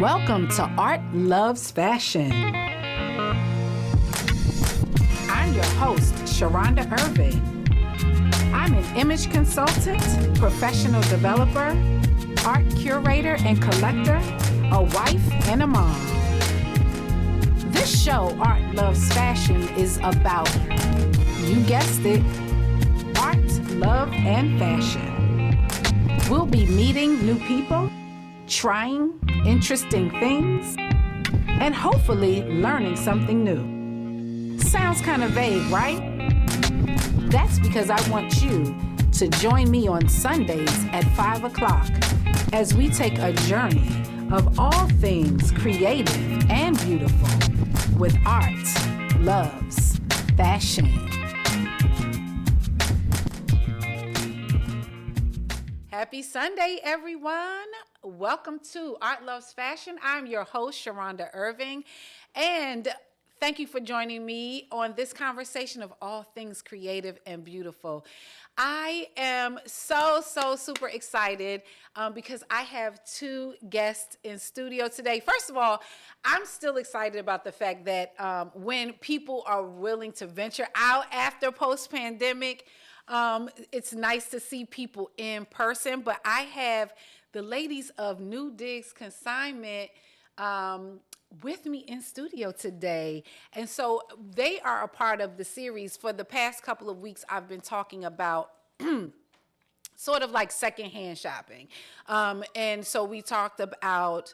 Welcome to Art Loves Fashion. I'm your host, Sharonda Irving. I'm an image consultant, professional developer, art curator and collector, a wife and a mom. This show, Art Loves Fashion, is about, you guessed it, art, love, and fashion. We'll be meeting new people, trying interesting things, and hopefully learning something new. Sounds kind of vague, right? That's because I want you to join me on Sundays at 5 o'clock as we take a journey of all things creative and beautiful with art, loves, fashion. Happy Sunday, everyone. Welcome to Art Loves Fashion. I'm your host, Sharonda Irving, and thank you for joining me on this conversation of all things creative and beautiful. I am so super excited because I have two guests in studio today. First of all, I'm still excited about the fact that when people are willing to venture out after post-pandemic, it's nice to see people in person, but I have the ladies of New Digz Consignment with me in studio today. And so they are a part of the series. For the past couple of weeks, I've been talking about sort of like secondhand shopping. And so we talked about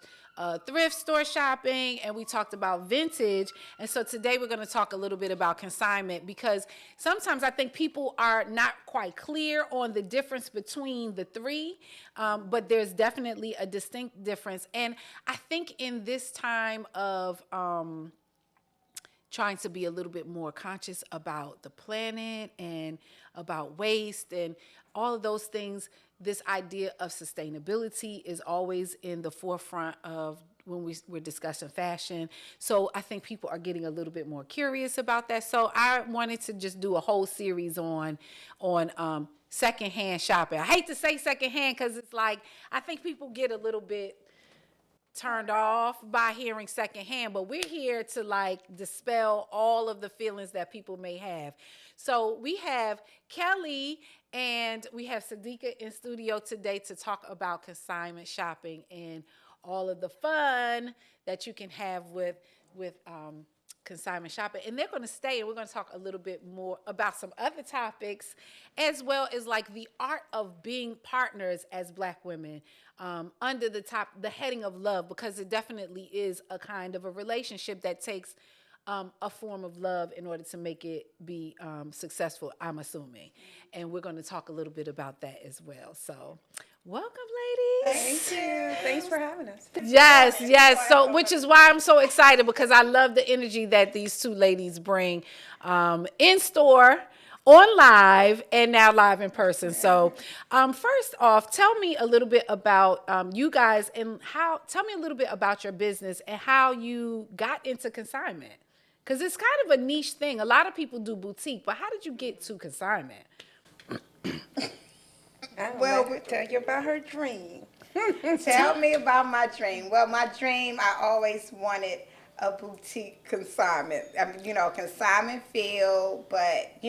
thrift store shopping, and we talked about vintage. And so today we're going to talk a little bit about consignment, because sometimes I think people are not quite clear on the difference between the three, but there's definitely a distinct difference. And I think in this time of trying to be a little bit more conscious about the planet and about waste and all of those things, this idea of sustainability is always in the forefront of when we're discussing fashion. So I think people are getting a little bit more curious about that. So I wanted to just do a whole series on secondhand shopping. I hate to say secondhand because it's like, I think people get a little bit turned off by hearing secondhand, but we're here to like dispel all of the feelings that people may have. So we have Kelli and we have Sadiqa in studio today to talk about consignment shopping and all of the fun that you can have with consignment shopping. And they're going to stay, and we're going to talk a little bit more about some other topics, as well as like the art of being partners as Black women under the heading of love, because it definitely is a kind of a relationship that takes a form of love in order to make it be successful, I'm assuming. And we're going to talk a little bit about that as well. So welcome, ladies. Thank you. Thanks for having us. Yes. So, which is why I'm so excited, because I love the energy that these two ladies bring in store, on live, and now live in person. So first off, tell me a little bit about you guys, and tell me a little bit about your business and how you got into consignment. Because it's kind of a niche thing. A lot of people do boutique, but how did you get to consignment? Well, we'll tell you about her dream. Tell me about my dream. Well, my dream, I always wanted a boutique consignment. I mean, consignment field, but,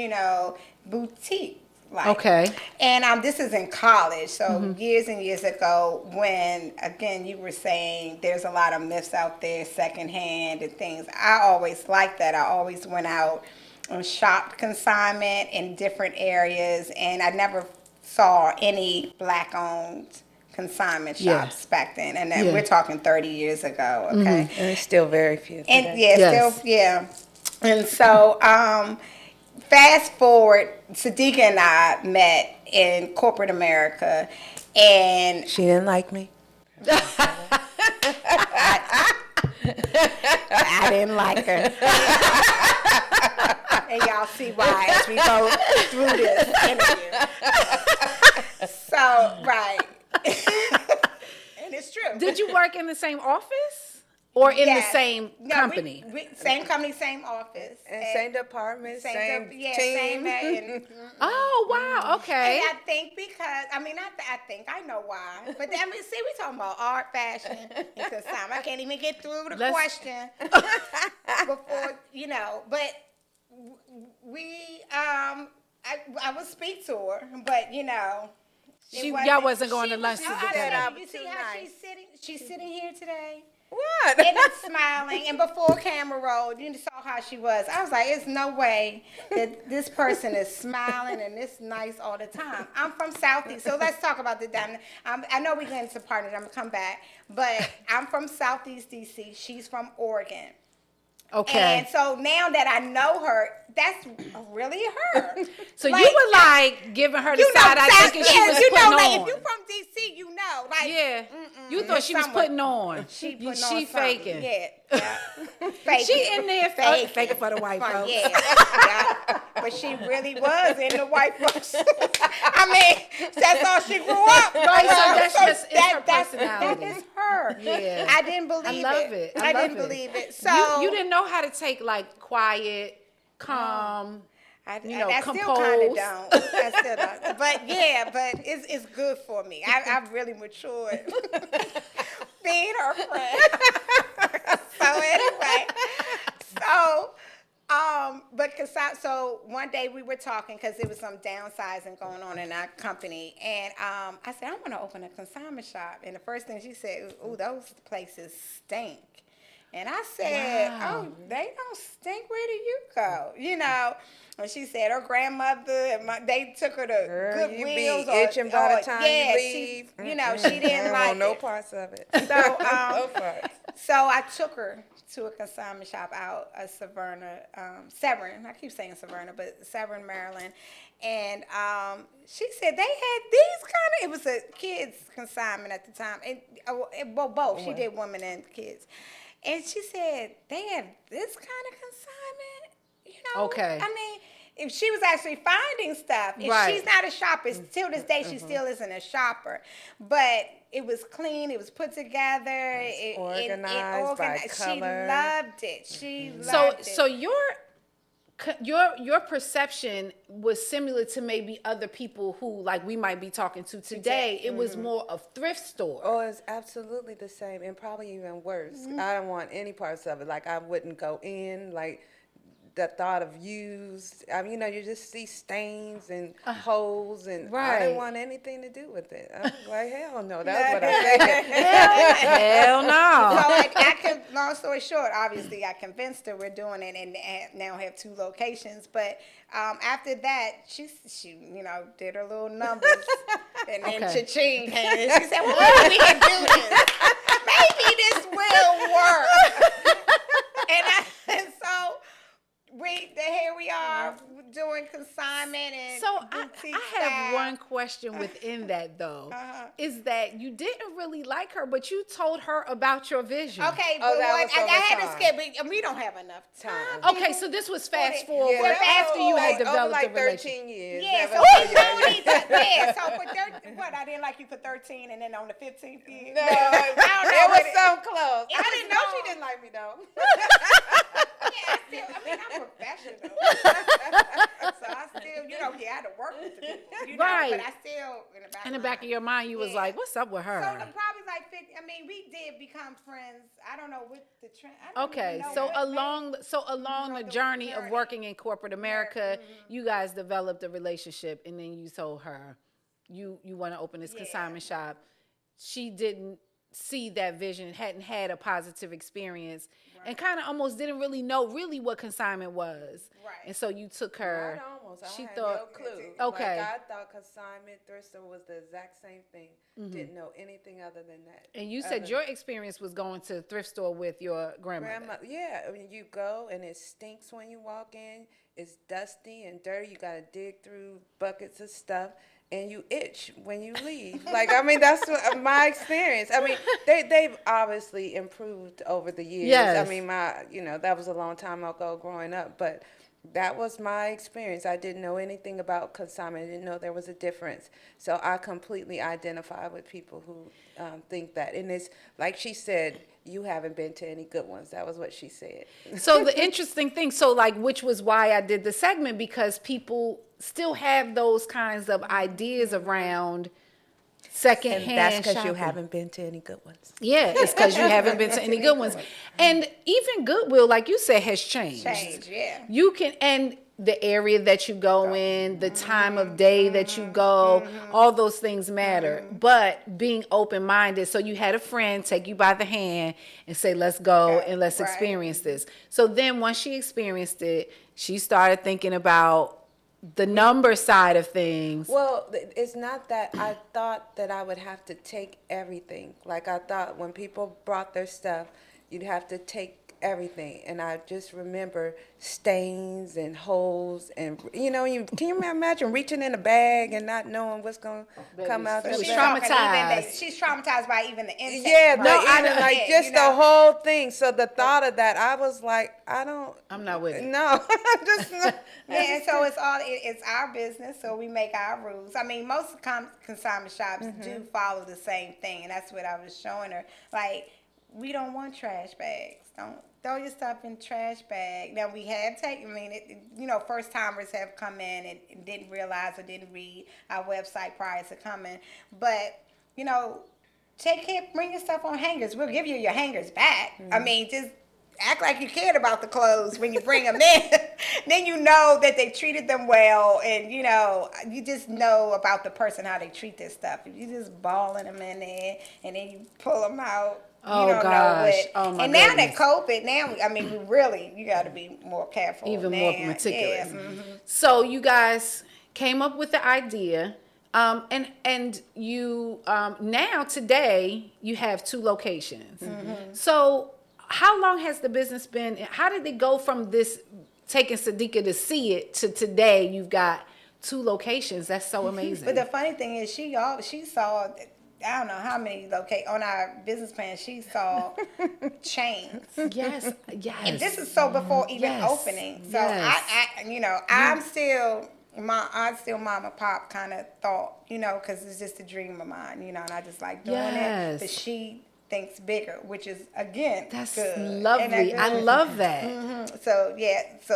boutique. Like. Okay. And this is in college, so years and years ago, when, again, you were saying there's a lot of myths out there, secondhand and things. I always liked that. I always went out and shopped consignment in different areas, and I never saw any Black-owned consignment shops back then. And then we're talking 30 years ago, okay? And there's still very few today. And And so, fast forward, Sadiqa and I met in corporate America, and She didn't like me. I didn't like her. And y'all see why as we go through this interview. So, right. And it's true. Did you work in the same office? or in the Yes. same No, company? Same company, same office. And same department, same team. Same and, Oh, wow. Okay. And I think because, I know why. But I mean, see, we talking about art, fashion, and consignment. I can't even get through the question before, but I would speak to her, but, y'all wasn't going to lunch together. You see how she's sitting here today? What? And it's smiling. And before camera rolled, you saw how she was. I was like, it's no way that this person is smiling and this nice all the time. I'm from Southeast, so let's talk about the dynamic. I know we're getting to partners. I'm going to come back. But I'm from Southeast D.C. She's from Oregon. Okay. And so now that I know her, that's really her. So you were like giving her the side eye thinking she was putting on. Like if you from DC, yeah. You thought she was putting on. She putting she on faking. Yeah. Faking. She in there faking for the white folks. Yeah. But she really was in the white folks. I mean, that's all she grew up. Right, so that's just her personality. That is her. Yeah. I didn't believe it. I love it. I didn't believe it. So you didn't know how to take like quiet, calm. I composed. still kind of don't. I still don't. But it's good for me. I've really matured. Being her friend. So anyway, so one day we were talking because there was some downsizing going on in our company, and I said I want to open a consignment shop, and the first thing she said, "Ooh, those places stink." And I said, wow. Oh, they don't stink. Where do you go? And she said her grandmother, they took her to Goodwill's. You be itching by the time you leave. She didn't like no parts of it. So, no parts. So I took her to a consignment shop out of Severn. I keep saying Severn, but Severn, Maryland. And she said they had these kind of, it was a kids consignment at the time. And both. She did women and kids. And she said, they have this kind of consignment, Okay. I mean, if she was actually finding stuff, if she's not a shopper, till this day she still isn't a shopper. But it was clean, it was put together, organized by color. She loved it. She loved it. So your perception was similar to maybe other people who like we might be talking to today. It was more of thrift store. Oh, it's absolutely the same and probably even worse. I don't want any parts of it. Like I wouldn't go in, like the thought of used. I mean, you just see stains and holes, and I didn't want anything to do with it. I was like, hell no, that's what I said. Hell no. So long story short, obviously I convinced her we're doing it and now have 2 locations. But after that, she did her little numbers and then cha-ching came and she said, well, maybe we can do this. Maybe this will work. And so here we are doing consignment and so I have one question within that though, is that you didn't really like her, but you told her about your vision. Okay, but I had to skip, but we don't have enough time. Okay, so this was fast forward after you had developed like a relationship. 13 years. Yeah, so we don't need to. Yeah, so for I didn't like you for 13, and then on the 15th year. No, it was so close. I didn't know she didn't like me though. Yeah, I'm professional. So I still, I had to work with the people, right. But I still, in the back of your mind, you was like, what's up with her? So probably like 50, we did become friends. I don't know what the trend. Okay, so along the journey of working in corporate America, you guys developed a relationship, and then you told her you want to open this consignment shop. She didn't see that vision, hadn't had a positive experience, and kind of almost didn't really know what consignment was. Right. And so you took her. Not almost. She had thought, no clue. Okay. Like I thought consignment thrift store was the exact same thing. Didn't know anything other than that. And you said your experience was going to thrift store with your grandmother. Yeah, I mean, you go and it stinks when you walk in. It's dusty and dirty. You got to dig through buckets of stuff. And you itch when you leave. Like, I mean, that's my experience. I mean, they've obviously improved over the years. Yes. I mean, that was a long time ago growing up. But That was my experience. I didn't know anything about consignment. I didn't know there was a difference. So I completely identify with people who think that. And it's like she said, you haven't been to any good ones. That was what she said. So the interesting thing, so like, which was why I did the segment, because people still have those kinds of ideas around secondhand And that's because you shopping. haven't been to any good ones. Yeah, it's because you haven't been to any good ones. And even Goodwill, like you said, has changed. Yeah. You can, and the area that you go in, the time of day that you go, all those things matter. But being open-minded, so you had a friend take you by the hand and say, let's go and let's experience this. So then once she experienced it, she started thinking about the number side of things. Well, it's not that I thought that I would have to take everything. Like I thought when people brought their stuff, you'd have to take everything. And I just remember stains and holes and, can you imagine reaching in a bag and not knowing what's going to come out It the was bag? traumatized. She's traumatized by even the intake. Yeah, right? the whole thing. So the thought of that, I was like, I'm not with it. No, just Yeah, and so it's our business, so we make our rules. I mean, most consignment shops do follow the same thing, and that's what I was showing her. Like, we don't want trash bags. Don't throw your stuff in trash bag. Now we have taken. I mean, first timers have come in and didn't realize or didn't read our website prior to coming, but take care. Bring your stuff on hangers. We'll give you your hangers back. I mean, just act like you cared about the clothes when you bring them in. Then you know that they treated them well, and you just know about the person, how they treat their stuff. If you just balling them in there and then you pull them out, Oh, you don't gosh. know what. Oh, my and now goodness. that COVID, you got to be more careful. Even now. more meticulous. Yeah. So you guys came up with the idea, and you now today you have 2 locations. So how long has the business been? How did it go from this taking Sadiqa to see it to today? You've got 2 locations. That's so amazing. But the funny thing is, she saw. I don't know how many on our business plan. She saw chains. yes. And this is so before even opening. So I'm still mom and pop kind of thought, because it's just a dream of mine, and I just like doing it. But she thinks bigger, which is again That's good. lovely. I love that. So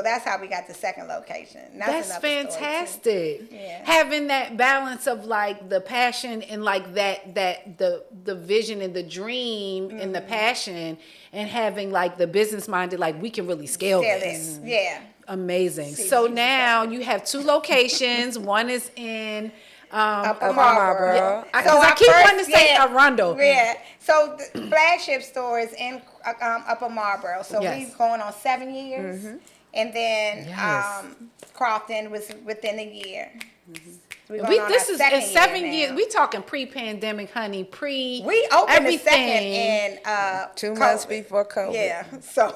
that's how we got the second location. That's fantastic. Yeah. Having that balance of like the passion and like that the vision and the dream and the passion, and having like the business minded, like we can really scale this. Yeah. Amazing. So now you have 2 locations. One is in Upper Marlboro. I keep wanting to say Arundel. Yeah. So the flagship store is in Upper Marlboro. So Yes. we've gone on 7 years. And then Yes. Crofton was within a year. So This is in 7 years. We talking pre-pandemic, honey. We opened everything. the second in 2 months before COVID. Yeah. So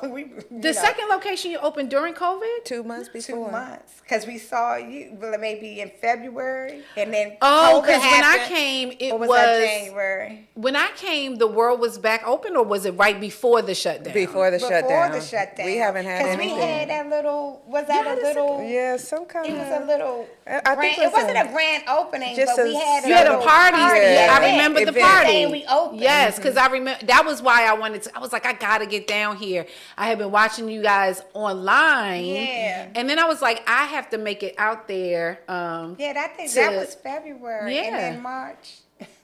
The second location you opened during COVID? 2 months before. 2 months. Because we saw you maybe in February, and then Oh, COVID because when I happened. came, it Or was was that January? when I came, the world was back open, or was it right before the shutdown? Before the shutdown. Before the shutdown. We haven't had Because we anything. had that little, was that You had a a little, Yeah, some kind it of. was a little, I think it wasn't a grand opening, just but a- we had You had a little party. Yeah. I remember the Event. party. Day we opened. Yes, because I remember that was why I wanted to. I was like, I gotta get down here. I had been watching you guys online. Yeah. And then I was like, I have to make it out there. Yeah, that to- was February. Yeah. And then March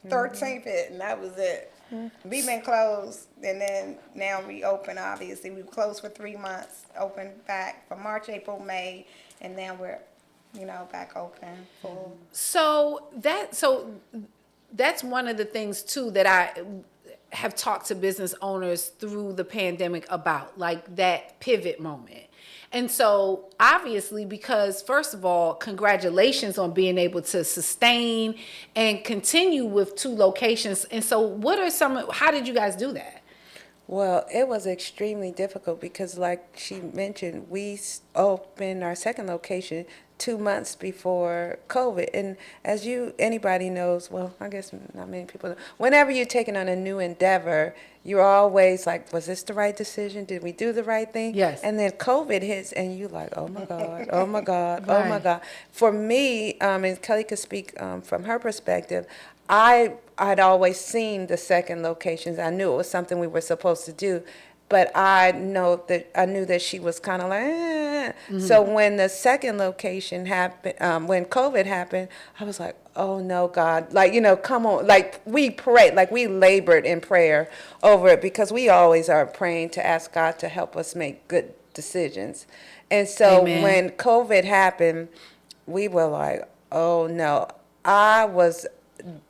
13th hit, and that was it. We've been closed, and then now we open, obviously. We were closed for 3 months, opened back for March, April, May, and now we're, back open full. So that's one of the things too that I have talked to business owners through the pandemic about, like that pivot moment. And so obviously, because first of all, congratulations on being able to sustain and continue with 2 locations. And so how did you guys do that? Well, it was extremely difficult because, like she mentioned, we opened our second location 2 months before COVID. And as anybody knows, well, I guess not many people know, whenever you're taking on a new endeavor, you're always like, was this the right decision? Did we do the right thing? Yes. And then COVID hits and you like, oh my God, oh my God, Right. oh my God. For me, and Kelli could speak from her perspective, I'd always seen the second locations. I knew it was something we were supposed to do. But I knew that she was kind of like, eh. So when the second location happened, when COVID happened, I was like, oh no, God, like, come on, like we prayed, like we labored in prayer over it because we always are praying to ask God to help us make good decisions. And so Amen. when COVID happened, we were like, oh no, I was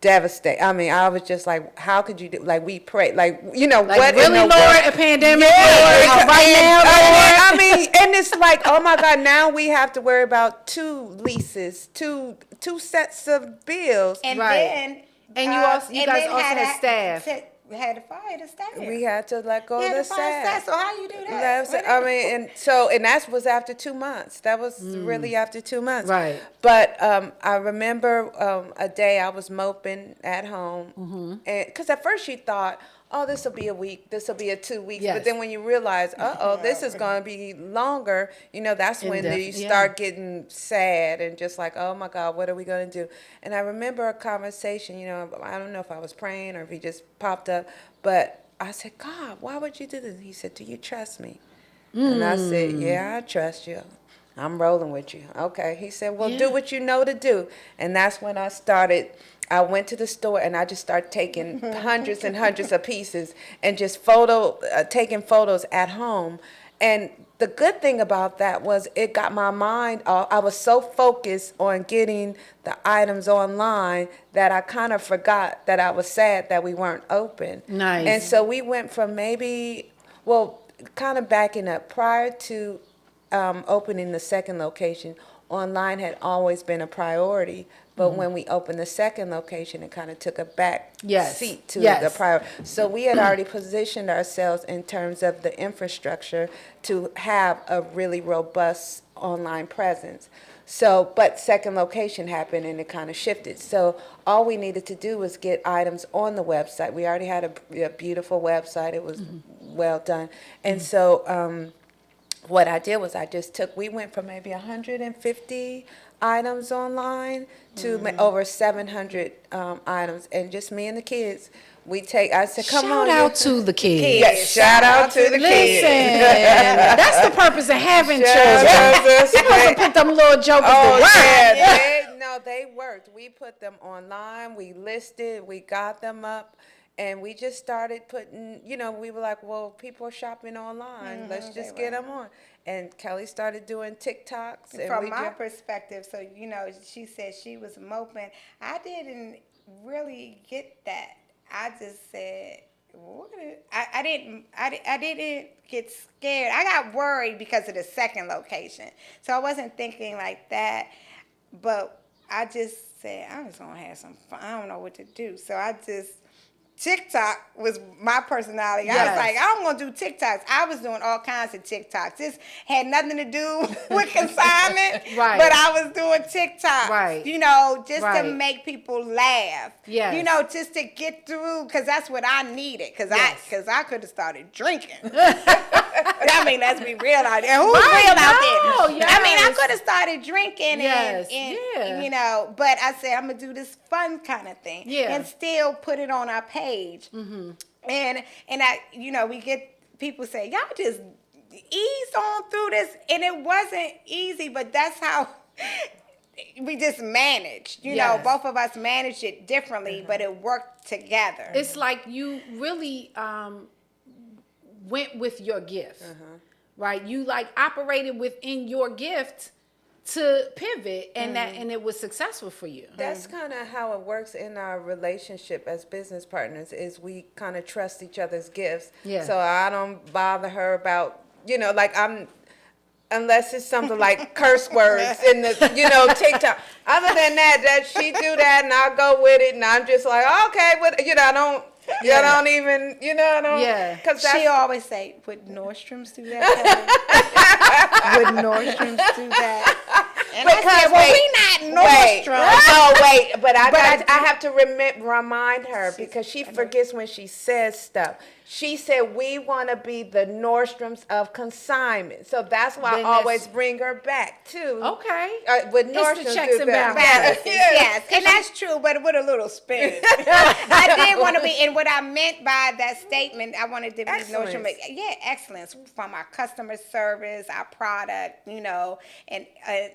devastated. I mean, I was just like, how could you do, like, we prayed, like, Like, what really, in the Lord, world? a pandemic, Yeah, Lord, right now, Lord? I mean, and it's like, oh my God, now we have to worry about 2 leases, two sets of bills. And Right. then, And you and guys then also had staff. Had to fire the staff. We had to let go You of had the to fire staff. staff. So how you do that? I mean, and that was after 2 months. That was really after 2 months. Right. But I remember a day I was moping at home, and because at first you thought, oh, this will be a week, this will be a 2 weeks. Yes. But then when you realize, this is going to be longer, that's when you start getting sad and just like, oh my God, what are we going to do? And I remember a conversation, I don't know if I was praying or if he just popped up, but I said, God, why would you do this? He said, do you trust me? And I said, yeah, I trust you. I'm rolling with you. Okay. He said, well, do what you know to do. And that's when I went to the store and I just started taking hundreds and hundreds of pieces and just taking photos at home. And the good thing about that was it got my mind off. I was so focused on getting the items online that I kind of forgot that I was sad that we weren't open. Nice. And so we went from kind of backing up prior to opening the second location, online had always been a priority. But when we opened the second location, it kind of took a back seat to the priority. So we had already positioned ourselves in terms of the infrastructure to have a really robust online presence. So, but second location happened and it kind of shifted. So all we needed to do was get items on the website. We already had a beautiful website. It was well done. And so what I did was we went from maybe 150 items online to over 700 items. And just me and the kids, I said, come on. Shout out to the kids. Yes, shout out to the kids. Listen, that's the purpose of having children. You're supposed to put them little jokers to work. Yeah, they worked. We put them online. We listed. We got them up. And we just started putting, we were like, well, people are shopping online. Let's just get them on. And Kelli started doing TikToks. And from my perspective, so, she said she was moping. I didn't really get that. I just said, I didn't get scared. I got worried because of the second location. So I wasn't thinking like that. But I just said, I'm just going to have some fun. I don't know what to do. So TikTok was my personality. I was like, I'm going to do TikToks. I was doing all kinds of TikToks. This had nothing to do with consignment, but I was doing TikToks, just to make people laugh. Just to get through, because that's what I needed, because I could have started drinking. I mean, let's be real out there. Who's real out there? Yes. I mean, I could have started drinking and but I said, I'm going to do this fun kind of thing and still put it on our page. And I, we get people say, y'all just eased on through this, and it wasn't easy, but that's how we just managed. Both of us managed it differently, but it worked together. It's like you really went with your gift, right? You operated within your gift to pivot, and and it was successful for you. That's kind of how it works in our relationship as business partners, is we kind of trust each other's gifts. So I don't bother her about, unless it's something like curse words in the, TikTok. Other than that she do that and I'll go with it, and I'm just like, okay, I don't. I don't even, I don't. Cause she always say, would Nordstroms do that? Would Nordstroms do that? And I said, well, we not Nordstrom. No, wait, but I have to remind her because she forgets when she says stuff. She said we want to be the Nordstroms of consignment, so that's why I always bring her back too. Okay, with Nordstrom's it's the checks and balances. Yes, and that's true, but with a little spin. I did want to be, and what I meant by that statement, I wanted to be Nordstrom. Yeah, excellence from our customer service, our product, you know, and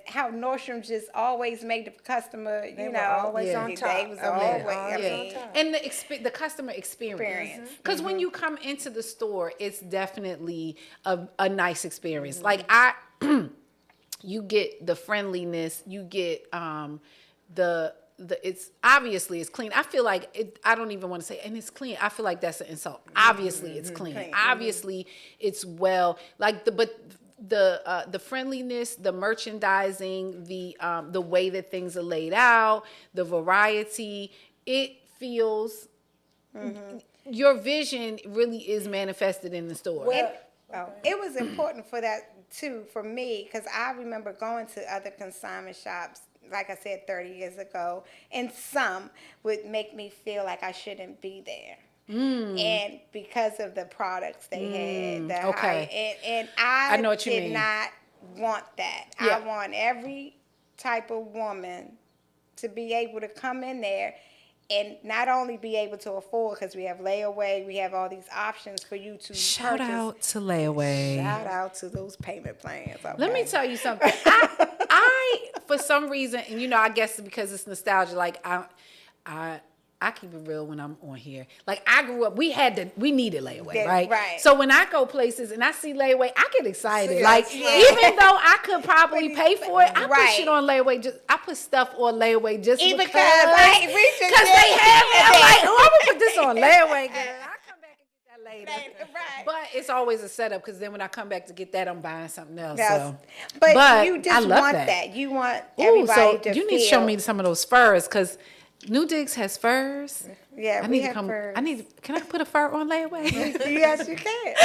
how Nordstrom just always made the customer, you know, always on top. They was always, and the customer experience. Because when you come into the store, it's definitely a nice experience. Like you get the friendliness, you get the it's obviously it's clean. I feel like I don't even want to say, and it's clean. I feel like that's an insult. Obviously it's clean. Obviously it's well, like the friendliness, the merchandising, the way that things are laid out, the variety, it feels your vision really is manifested in the store. Well, it was important for that too for me, because I remember going to other consignment shops, like I said, 30 years ago, and some would make me feel like I shouldn't be there. And because of the products they had, and I know what you did mean. not want that. Yeah. I want every type of woman to be able to come in there and not only be able to afford, because we have layaway, we have all these options for you to Shout purchase. out to layaway. Shout out to those payment plans. Okay? Let me tell you something. I for some reason, and you know, I guess because it's nostalgia, like I keep it real when I'm on here. Like I grew up, we needed layaway, right? Right. So when I go places and I see layaway, I get excited. Even though I could probably pay for it, I put shit on layaway. I put stuff on layaway just because they have it. I'm like, oh, I'm gonna put this on layaway, girl. I come back and get that later. Right. But it's always a setup, because then when I come back to get that, I'm buying something else. Yes. So. But you just I love want that. You want Ooh, everybody to you need to show me some of those furs, because New Digz has furs. Yeah, we have furs. Can I put a fur on layaway? Yes, you can.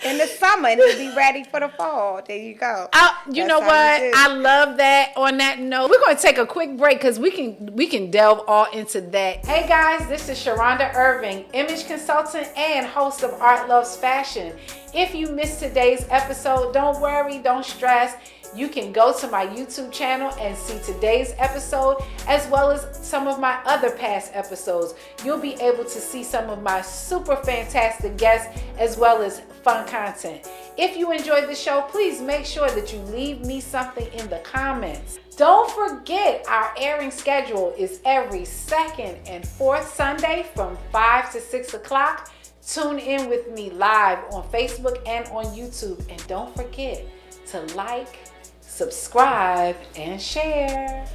In the summer, and it'll be ready for the fall. There you go. You know what? I love that. On that note, we're going to take a quick break because we can delve all into that. Hey guys, this is Sharonda Irving, image consultant and host of Art Loves Fashion. If you missed today's episode, don't worry, don't stress. You can go to my YouTube channel and see today's episode, as well as some of my other past episodes. You'll be able to see some of my super fantastic guests, as well as fun content. If you enjoyed the show, please make sure that you leave me something in the comments. Don't forget, our airing schedule is every second and fourth Sunday from 5 to 6 o'clock. Tune in with me live on Facebook and on YouTube. And don't forget to like, subscribe, and share.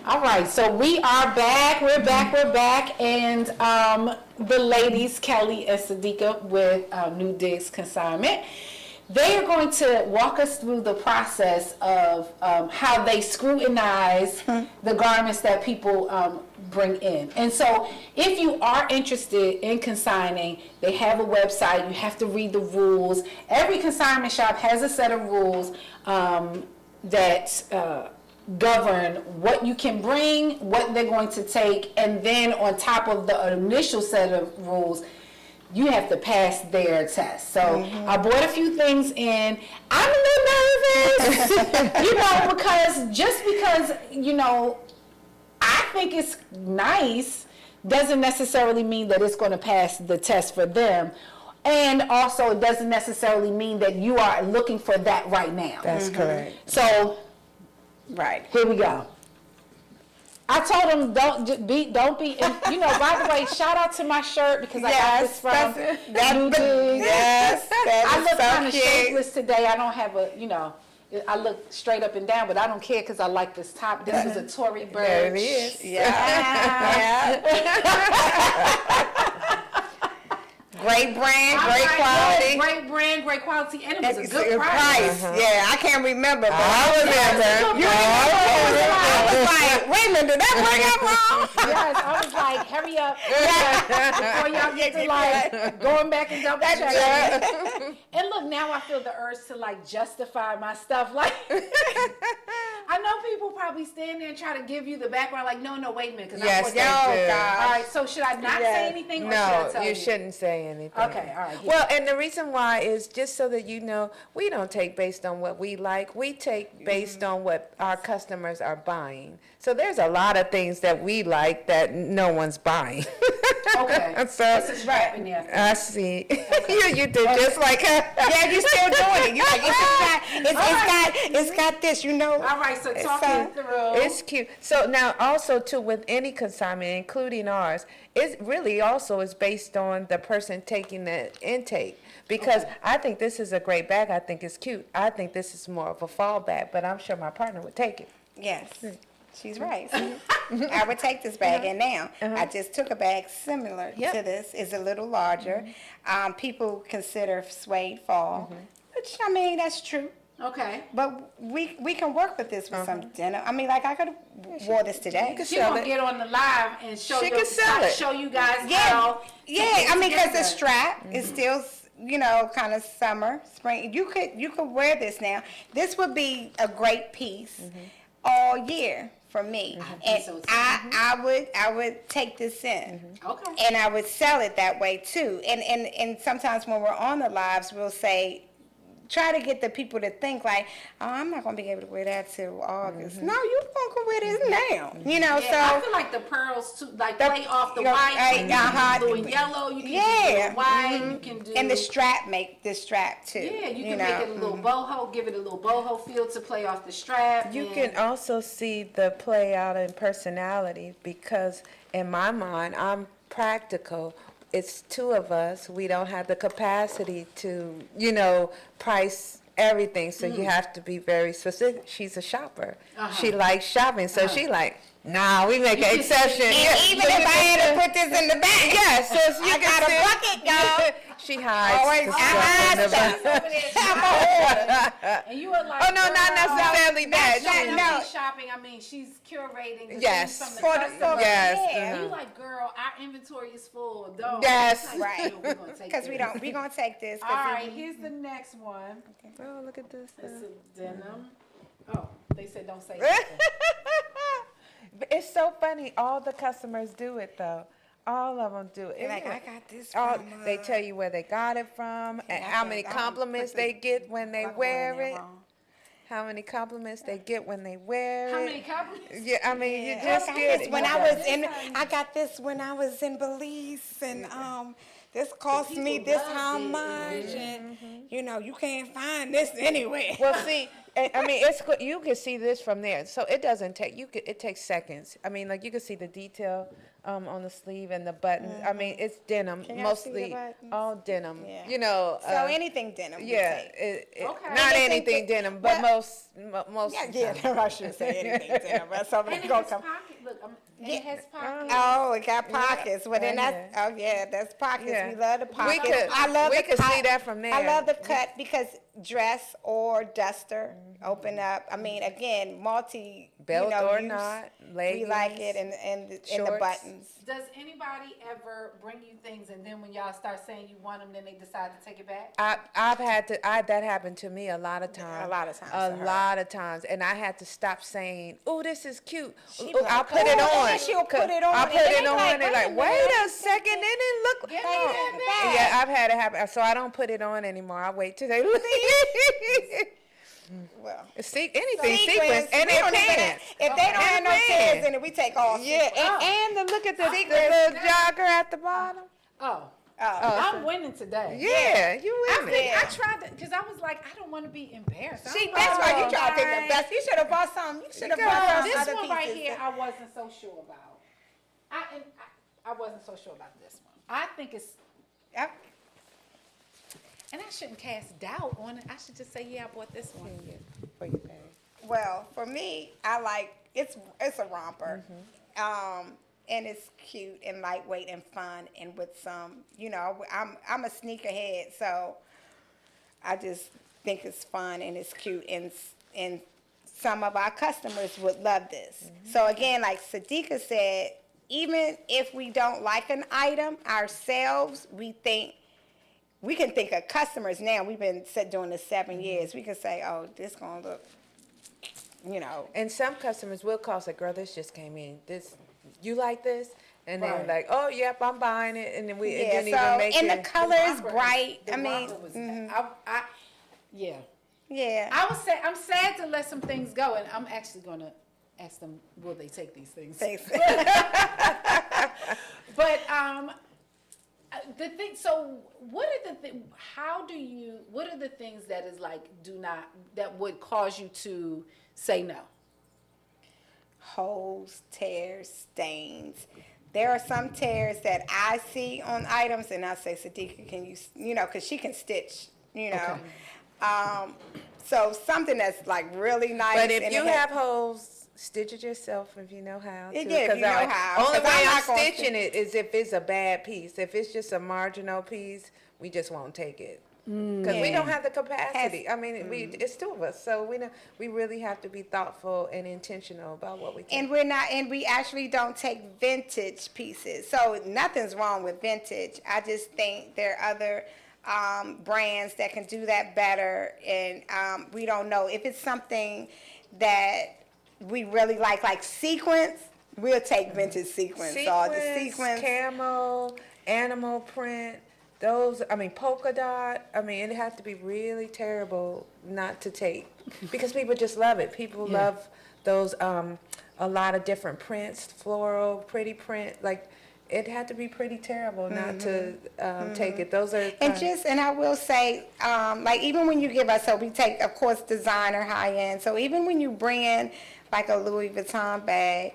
All right, so we are back. We're back. And the ladies, Kelli and Sadiqa with New Digz Consignment, they are going to walk us through the process of how they scrutinize the garments that people bring in. And so if you are interested in consigning, they have a website. You have to read the rules. Every consignment shop has a set of rules that govern what you can bring, what they're going to take, and then on top of the initial set of rules, you have to pass their test. So I brought a few things in. I'm a little nervous, because, I think it's nice doesn't necessarily mean that it's going to pass the test for them. And also, it doesn't necessarily mean that you are looking for that right now. That's correct. So, right, here we go. I told them don't be. And, by the way, shout out to my shirt because I got this from New Digz. Yes, I look kind of cute. shapeless today. I don't have I look straight up and down, but I don't care because I like this top. This is a Tory Burch. There it is. Yeah. great brand, All great right, quality. yes, great brand, great quality, and it was a It's good price. Yeah, I can't remember, but I remember. You remember? I was like, wait a minute, did that bring up wrong? Yes, I was like, hurry up before y'all get to like going back and double checking. And look, now I feel the urge to like justify my stuff. Like, I know people probably stand there and try to give you the background. Like, no, wait a minute, because Yes, I they put do. All right, so should I not say anything, or should I No, tell you shouldn't say anything. Okay, all right. Well, and the reason why is just so that you know, we don't take based on what we like. We take based on what our customers are buying. So there's a lot of things that we like that no one's buying. Okay. So This is right in there. I see. you did just like her. Yeah, you still doing it. You like it's got this, you know. All right, so talk me through. It's cute. So now also too, with any consignment, including ours, it really also is based on the person taking the intake. Because I think this is a great bag. I think it's cute. I think this is more of a fall bag, but I'm sure my partner would take it. Yes, she's right. I would take this bag, and now I just took a bag similar to this. It's a little larger. People consider suede fall, which, I mean, that's true. Okay. But we can work with this with some denim. I mean, like, I could have wore this today. She gonna get on the live and show She can sell it. show you guys Yeah, how. yeah. I mean, because the strap is still, you know, kind of summer, spring. You could wear this now. This would be a great piece all year for me, and so too. I would take this in, Okay. and I would sell it that way too. And sometimes when we're on the lives, we'll say, try to get the people to think like, oh, I'm not gonna be able to wear that till August. No, you gonna go wear this now. You know, Yeah, I so feel like the pearls too, like play off the white, blue and yellow. You can do blue and white. You can do and the strap make the strap too. Yeah, you can know. make it a little boho, give it a little boho feel to play off the strap. You and- can also see the play out in personality because in my mind, I'm practical. It's two of us. We don't have the capacity to, you know, price everything. So you have to be very specific. She's a shopper. She likes shopping. So she like, nah, we make an exception. And even So if you I can had to see- put this in the back, Yes, so you I can got a see- bucket, y'all. She hides Always the I stuff in the hide back. And you are like, Oh, no, not girl, necessarily that. Shopping, No. I mean shopping. I mean, she's curating the Yes. things from the For the- customer. Yes, Yeah. And you like, girl, our inventory is full. Don't. Yes. Like, Right. no, we're gonna take because we this. don't. We gonna take this. All right, here's the next one. Oh, look at this. It's a denim. Oh, they said don't say anything. It's so funny. All the customers do it though. All of them do it. Like, I got this All, from, they tell you where they got it from and how many compliments they get when they wear it. How many compliments they get when they wear it. How many compliments? Yeah, I mean, you I just got get this it. when You I got was it. in. I got this when I was in Belize, and this cost me people this loved how it. much, and you know you can't find this anywhere. Well, see, I mean, it's good. You can see this from there, so it doesn't take you. It takes seconds. I mean, like you can see the detail on the sleeve and the buttons. I mean, it's denim, Can y'all see the mostly buttons? all denim. Yeah. You know. So anything denim. we Yeah, take. Okay. not Anything anything that- denim, but well, most. Yeah, of the time. I shouldn't say anything denim, but And somebody it gonna has come. pockets. Look, and it has pockets. Oh, it got pockets. Well, then Right that's that's pockets. Yeah. We love the pockets. could- I love we the could see cut. that from I there. love the cut because dress or duster open up. I mean, again, multi Belt you know, or use. not, We like leggings, it and the shorts. buttons. Does anybody ever bring you things and then when y'all start saying you want them, then they decide to take it back? I've had to. that happened to me a lot of times. A lot of times A to her. lot of times, and I had to stop saying, "Oh, this is cute." She Ooh, be like, I'll put "Oh," it and on. then she'll put it on, I'll and put then it they on, like, and they're "Wait a like, "Wait minute, a second, it didn't look." Give me that back. Yeah, I've had it happen. So I don't put it on anymore. I wait till they look. Well, See, anything sequins, sequence and we their don't even pants. have- if they don't have no And tears pants. in it, we take all. Yeah, and the look at the little jogger at the bottom. Oh. Oh. I'm winning today. Yeah, you I with think it. I tried to, because I was like, I don't want to be embarrassed. See, I'm that's like, why you try to take alright. the best. You should have bought some. You should have Girl, bought some This other one right pieces. here, I wasn't so sure about. I wasn't so sure about this one. I think it's, Yep. and I shouldn't cast doubt on it. I should just say, yeah, I bought this one. For your bag. Well, for me, I like it's a romper. and it's cute and lightweight and fun, and with some, I'm a sneakerhead, so I just think it's fun and it's cute, and some of our customers would love this. So again, like Sadiqa said, even if we don't like an item ourselves, we can think of customers now. We've been doing this 7 years. We can say, oh, this gonna look, And some customers will call, say, girl, this just came in. You like this? And then Right. like, oh, yep, I'm buying it. And then it yeah. didn't So even make and it. the color is bright. The I mean, romper was yeah. yeah. I'm sad to let some things go, and I'm actually gonna ask them, will they take these things? Thanks. But the thing. So, what are what are the things that is like that would cause you to say no? Holes, tears, stains. There are some tears that I see on items, and I say, Sadiqa, can you, because she can stitch, Okay. So something that's like really nice. But if and you it have holes, stitch it yourself if you know how. Yeah, to, if 'cause you know how, Only 'cause way I'm I'm not gonna stitching it is if it's a bad piece. If it's just a marginal piece, we just won't take it. Because we Yeah. don't have the capacity. I mean, it's two of us, so we really have to be thoughtful and intentional about what we take. And we actually don't take vintage pieces. So nothing's wrong with vintage. I just think there are other brands that can do that better, and we don't know if it's something that we really like sequins. We'll take vintage sequins. All the sequins, camo, animal print. Polka dot. It has to be really terrible not to take, because people just love it. People love those, a lot of different prints, floral, pretty print. Like, it had to be pretty terrible not to take it. Those are and I will say, like even when you give us, so we take, of course, designer, high end. So even when you bring in like a Louis Vuitton bag,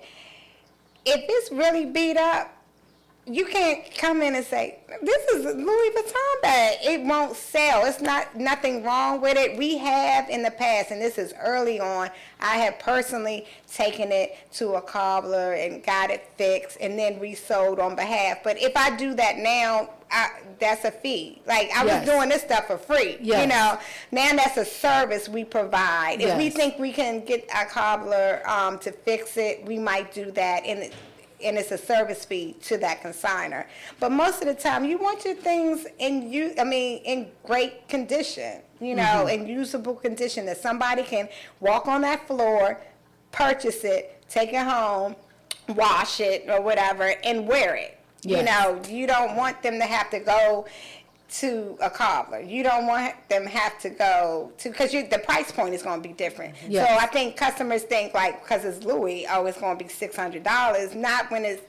if it's really beat up, you can't come in and say, this is a Louis Vuitton bag. It won't sell. It's nothing wrong with it. We have in the past, and this is early on, I have personally taken it to a cobbler and got it fixed and then resold on behalf. But if I do that now, that's a fee. Like, I was doing this stuff for free. Yes. Now that's a service we provide. If we think we can get a cobbler to fix it, we might do that. And it's a service fee to that consignor. But most of the time, you want your things in great condition, in usable condition, that somebody can walk on that floor, purchase it, take it home, wash it or whatever, and wear it. Yes. You don't want them to have to go to a cobbler. You don't want them have to go to, because the price point is going to be different. Yes. So I think customers think, like, because it's Louis, it's going to be $600. Not when it's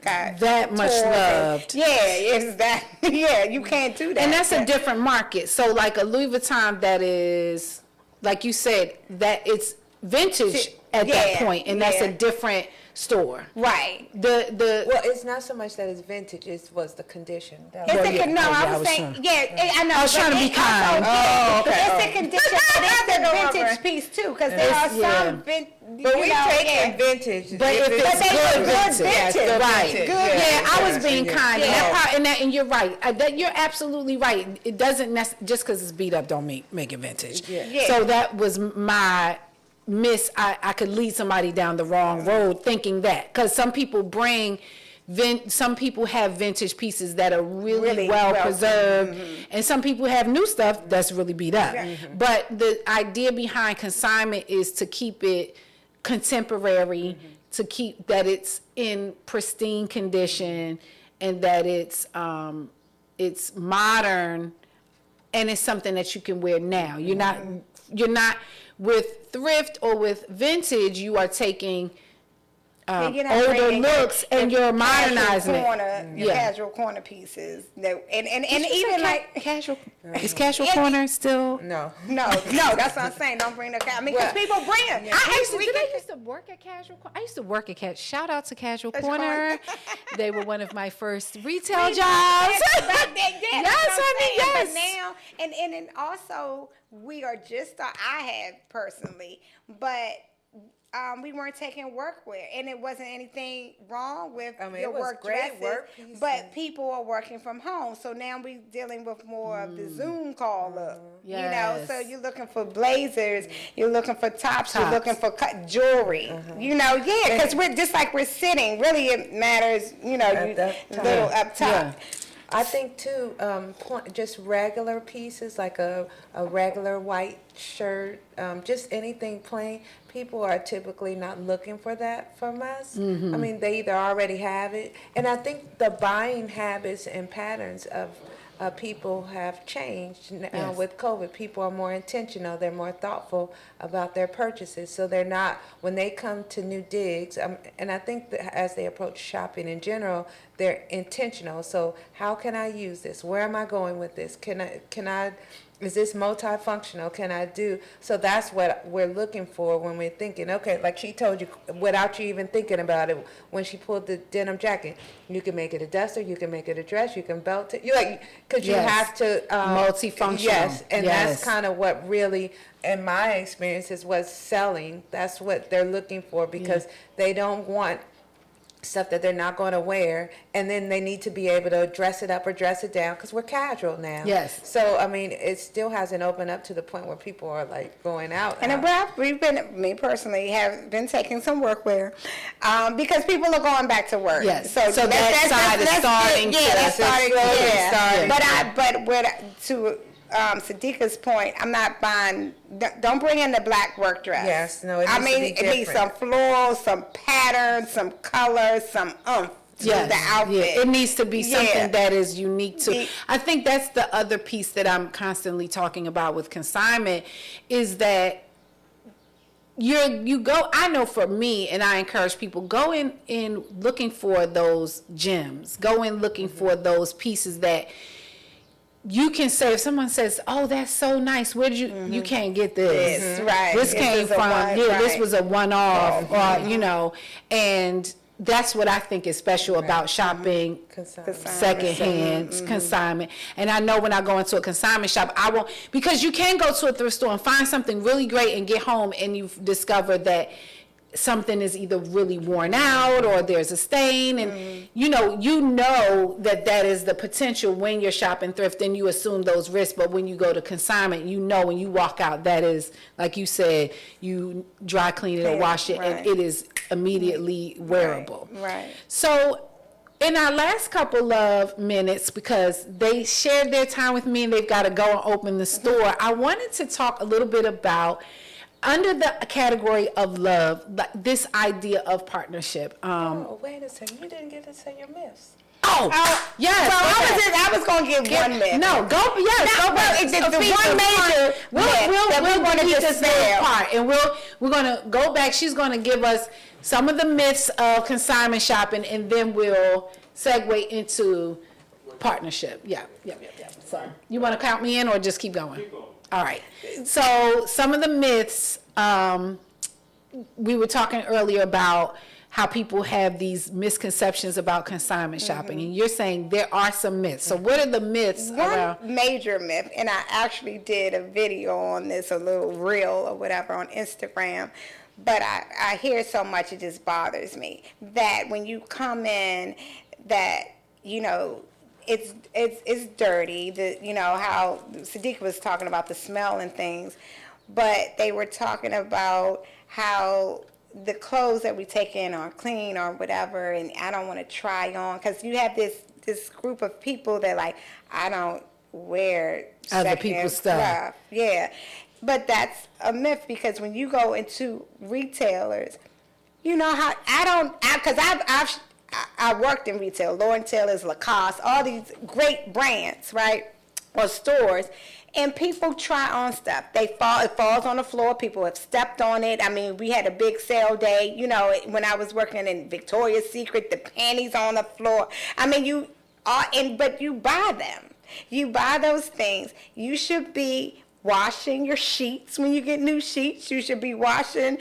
got That much loved. it's that. Yeah, you can't do that. And that's a different market. So like a Louis Vuitton that is, like you said, that it's vintage at that point, and that's a different store. Right. Well, it's not so much that it's vintage; it was the condition. I was saying, I know. I was trying to be kind. It's a condition, but it's a vintage piece too, because there are some But we take vintage. But if it's good vintage, right? Good. Yeah, I was being kind. And you're right. You're absolutely right. It doesn't just because it's beat up don't make it vintage. Yeah. So that was my miss. I could lead somebody down the wrong road thinking that, because some people some people have vintage pieces that are really well preserved, and some people have new stuff that's really beat up. But the idea behind consignment is to keep it contemporary, to keep that it's in pristine condition, and that it's modern, and it's something that you can wear now. You're not with thrift or with vintage, you are taking older looks and you're modernizing it. Your casual corner pieces. And even like casual. Is casual corner still? No, that's what I'm saying. Don't bring because people bring it. I used to work at Casual Corner. I used to work at shout out to Casual Corner. They were one of my first retail jobs. Yes. But now, and also, we are I have personally, but we weren't taking workwear, and it wasn't anything wrong with I mean, your it was work great dresses, work piece but and- people are working from home, so now we're dealing with more of the Zoom call up. You know, Yes. so you're looking for blazers, you're looking for tops, you're Tops. looking for jewelry. You know, yeah, because we're just like we're sitting. Really, it matters. You know, At you that time. little up top. Yeah. I think too, just regular pieces like a regular white shirt, just anything plain. People are typically not looking for that from us. I mean, they either already have it, and I think the buying habits and patterns of people have changed now Yes. with COVID. People are more intentional. They're more thoughtful about their purchases. So they're not, when they come to new Digz, and I think that as they approach shopping in general, they're intentional. So how can I use this? Where am I going with this? Can I, is this multifunctional? Can I do? So that's what we're looking for when we're thinking, okay, like she told you, without you even thinking about it, when she pulled the denim jacket, you can make it a duster, you can make it a dress, you can belt it. You like, because you Yes. have to. Multifunctional. Yes, and Yes. that's kind of what really, in my experience, is what's selling. That's what they're looking for because they don't want stuff that they're not going to wear, and then they need to be able to dress it up or dress it down because we're casual now. Yes. So I mean, it still hasn't opened up to the point where people are like going out. And we've been, me personally, have been taking some workwear because people are going back to work. Yes. So that side is starting Yeah, to- that's starting. slowly Yeah. starting. But to Sadiqa's point, I'm not buying. Don't bring in the black work dress. Yes, no, it I needs to mean, be it needs some different. florals, some patterns, some colors, some oomph to the outfit. Yeah. It needs to be something Yeah. that is unique to. Be- I think that's the other piece that I'm constantly talking about with consignment is that you go. I know for me, and I encourage people go in looking for those gems. Go in looking for those pieces that you can say. If someone says, "Oh, that's so nice," where did you? You can't get this. Yes, right. This This came is a from. one- This right. was a one-off, or you know, and that's what I think is special about shopping Consignment. secondhand consignment. And I know when I go into a consignment shop, I won't, because you can go to a thrift store and find something really great and get home and you've discovered that something is either really worn out or there's a stain, and you know that is the potential when you're shopping thrift and you assume those risks. But when you go to consignment, you know when you walk out, that is, like you said, you dry clean it or wash it, Right. and it is immediately wearable. Right. So in our last couple of minutes, because they shared their time with me and they've got to go and open the store, I wanted to talk a little bit about, under the category of love, like this idea of partnership. Oh, wait a second. You didn't get to say your myths. Yes. So okay. I was going to give one myth. No, go. Yes, No, go. well, back. the Sophia, one major We'll that we wanna delete this dispel. little part, and we're gonna go back. She's gonna give us some of the myths of consignment shopping, and then we'll segue into partnership. Yeah. So you want to count me in, or just keep going? Keep going. All right. So some of the myths. We were talking earlier about how people have these misconceptions about consignment shopping, and you're saying there are some myths. So what are the myths around? One major myth, and I actually did a video on this, a little reel or whatever on Instagram, but I hear so much it just bothers me that when you come in, that it's dirty. How Sadiqa was talking about the smell and things, but they were talking about how the clothes that we take in are clean or whatever, and I don't want to try on, because you have this group of people that like, I don't wear Other people's stuff. Yeah, but that's a myth, because when you go into retailers, you know how I worked in retail, Lord & Taylor's, Lacoste, all these great brands, right, or stores. And people try on stuff. It falls on the floor. People have stepped on it. I mean, we had a big sale day. When I was working in Victoria's Secret, the panties on the floor. I mean, but you buy them. You buy those things. You should be washing your sheets when you get new sheets. You should be washing,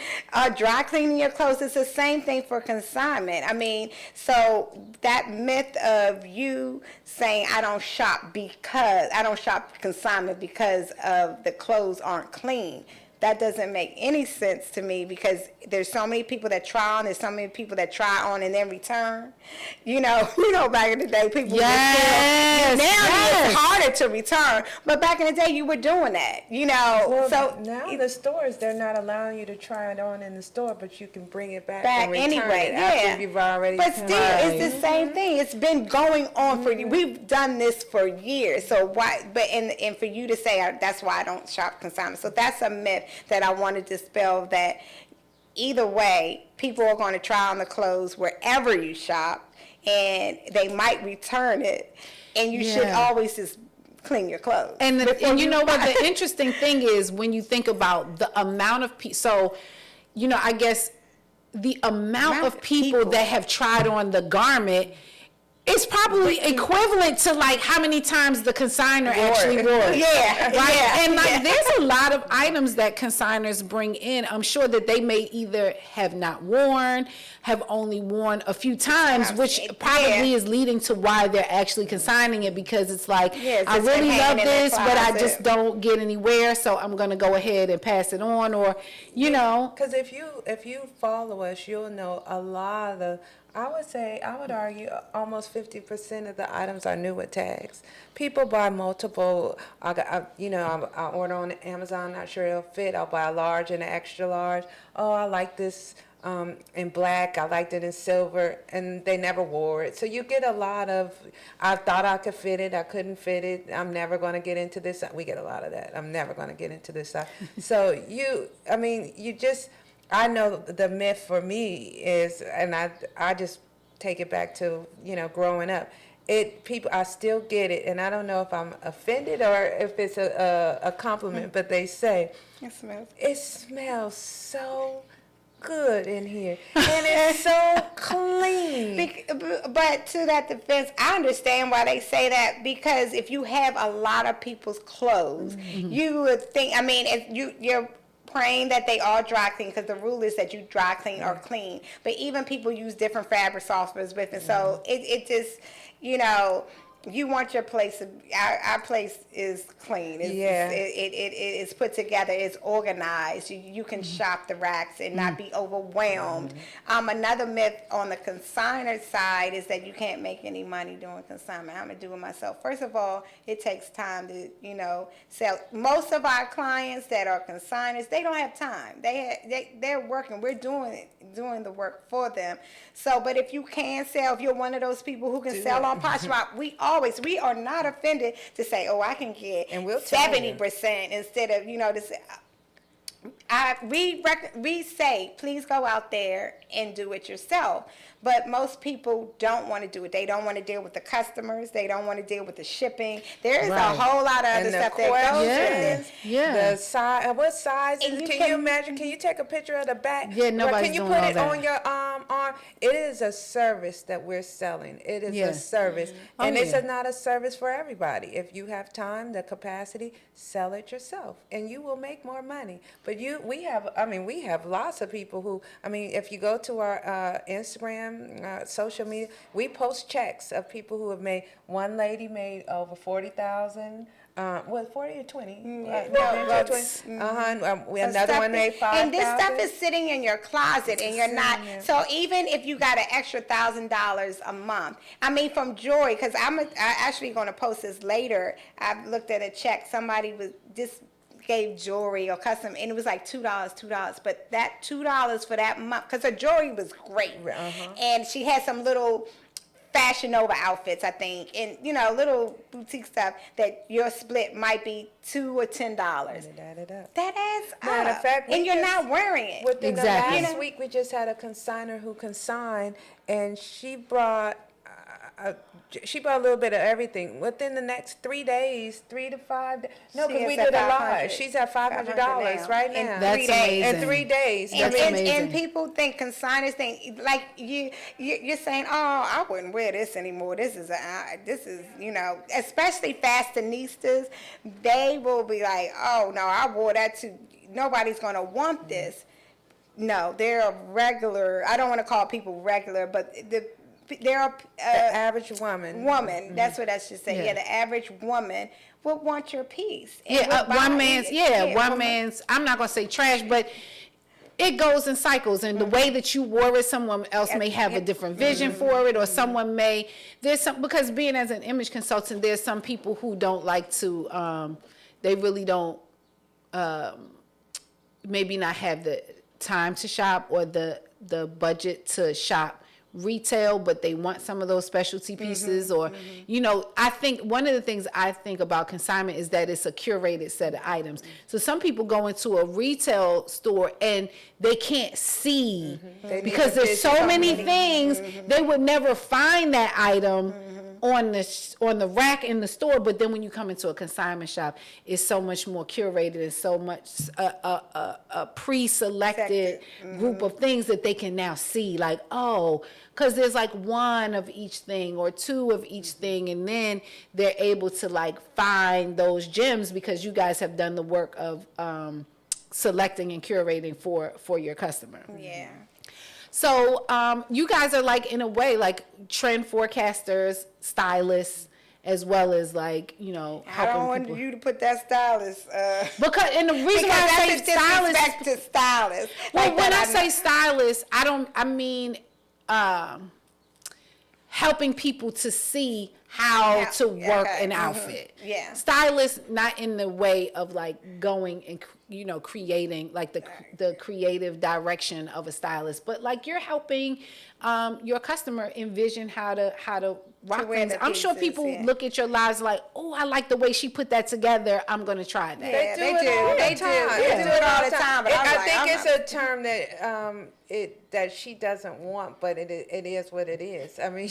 dry cleaning your clothes. It's the same thing for consignment. I mean, so that myth of you saying I don't shop consignment because of the clothes aren't clean. that doesn't make any sense to me, because there's so many people that try on, there's so many people that try on and then return. Back in the day, people Yes, now yes. it's harder to return, but back in the day you were doing that. Well, So now the stores, they're not allowing you to try it on in the store, but you can bring it back and return anyway, it after you've already. But still, it's the same thing. It's been going on for you. We've done this for years. So why? But and for you to say that's why I don't shop consignment. So that's a myth that I want to dispel. That either way, people are going to try on the clothes wherever you shop, and they might return it, and you should always just clean your clothes. And you know what the interesting thing is, when you think about the amount of people, so I guess the amount of people that have tried on the garment is probably equivalent to like how many times the consignor actually wore it. Yeah, right. Yeah, and like yeah. there's a lot of items that consigners bring in. I'm sure that they may either have not worn, have only worn a few times, which probably is leading to why they're actually consigning it, because it's like, I really love this, but I just don't get anywhere, so I'm gonna go ahead and pass it on, or Because if you follow us, you'll know a lot of the. I would argue almost 50% of the items are new with tags. People buy multiple. I order on Amazon, not sure it'll fit. I'll buy a large and an extra large. Oh, I like this in black. I liked it in silver, and they never wore it. So you get a lot of, I thought I could fit it, I couldn't fit it. I'm never going to get into this. We get a lot of that. I'm never going to get into this. So I know the myth for me is, and I just take it back to, growing up. I still get it, and I don't know if I'm offended or if it's a compliment, but they say, it smells so good in here, and it's so clean. But to that defense, I understand why they say that, because if you have a lot of people's clothes, you would think, if you're praying that they all dry clean, because the rule is that you dry clean or clean. But even people use different fabric softeners with it. So it just, you want your place, our place is clean. It's put together, it's organized. You can shop the racks and not be overwhelmed. Another myth on the consignor side is that you can't make any money doing consignment. I'm going to do it myself. First of all, it takes time to, sell. Most of our clients that are consigners, they don't have time. They're working. We're doing the work for them. So, but if you can sell, if you're one of those people who can sell on Poshmark, we are not offended to say, oh, I can get 70% instead of, this. We say, please go out there and do it yourself. But most people don't want to do it. They don't want to deal with the customers. They don't want to deal with the shipping. There is a whole lot of other stuff that goes with this. The size. What size is it? Can you imagine? Can you take a picture of the back? Yeah, nobody's doing all that. Can you put it on your arm? It is a service that we're selling. It is a service. And it's not a service for everybody. If you have time, the capacity, sell it yourself. And you will make more money. But we have lots of people who, if you go to our Instagram, social media, we post checks of people who have made. One lady made over 40,000. 40 or 20? Another one made 5,000. And this stuff is sitting in your closet, and you're not. So even if you got an extra $1,000 a month, from jewelry, because I'm actually going to post this later. I've looked at a check. Somebody was just gave jewelry or custom, and it was like $2, but that $2 for that month, because her jewelry was great, and she had some little Fashion Nova outfits, I think, and little boutique stuff that your split might be $2 or $10. That adds up. Matter of fact, and you're not wearing it. Within the last week, we just had a consigner who consigned, and she brought a little bit of everything. Within the next 3 days, 3 to 5 days. No, because we did a lot. She's at $500 right now. That's amazing. In 3 days. And people think, consigners think, like you're saying, oh, I wouldn't wear this anymore. This is especially fashionistas. They will be like, oh no, I wore that too. Nobody's gonna want this. No, they're regular. I don't want to call people regular, but the average woman. That's what I should say. Yeah. Yeah, the average woman would want your piece. And Yeah, would buy one it. man's, one man's, I'm not going to say trash, but it goes in cycles. And the way that you wore it, someone else may have a different vision for it, or someone may, because being as an image consultant, there's some people who don't like to, they really don't, maybe not have the time to shop or the budget to shop retail, but they want some of those specialty pieces, or I think one of the things I think about consignment is that it's a curated set of items. So some people go into a retail store and they can't see because there's so many things, they would never find that item on the rack in the store. But then when you come into a consignment shop, it's so much more curated and so much a pre-selected group of things that they can now see, like, oh, because there's like one of each thing or two of each thing, and then they're able to like find those gems because you guys have done the work of selecting and curating for your customer. Yeah. So you guys are like, in a way, like trend forecasters, stylists, as well as like, I don't helping want people. you to put that stylist. Because, and the reason why I say stylist, disrespect to stylist. well, Like when that, I say stylist, I mean helping people to see how to work an outfit. Yeah. Stylist, not in the way of like going and creating like the creative direction of a stylist, but like you're helping your customer envision how to rock things. I'm sure people look at your lives like, oh, I like the way she put that together, I'm gonna try that. Yeah, They do it all the time. But I think it's a term that that she doesn't want, but it is what it is. I mean,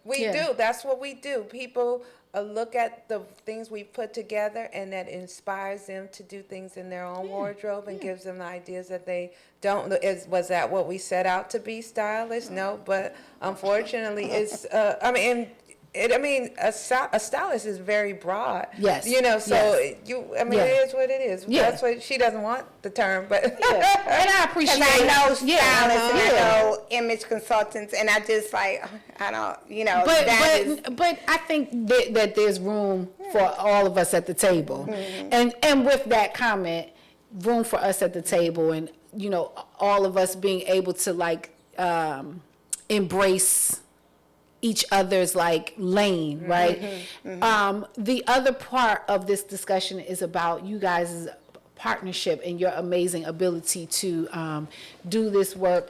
we do. That's what we do. People look at the things we put together, and that inspires them to do things in their own wardrobe and gives them the ideas that they don't. Was that what we set out to be, stylists? No, but unfortunately, it's. A stylist is very broad. Yes. So yes. It is what it is. Yeah. That's what she doesn't want the term, but And I appreciate Because I know it. stylists and I know image consultants, and I just like, I don't, But I think that there's room for all of us at the table. And with that comment, room for us at the table, and all of us being able to like embrace each other's like lane, right? The other part of this discussion is about you guys' partnership and your amazing ability to do this work,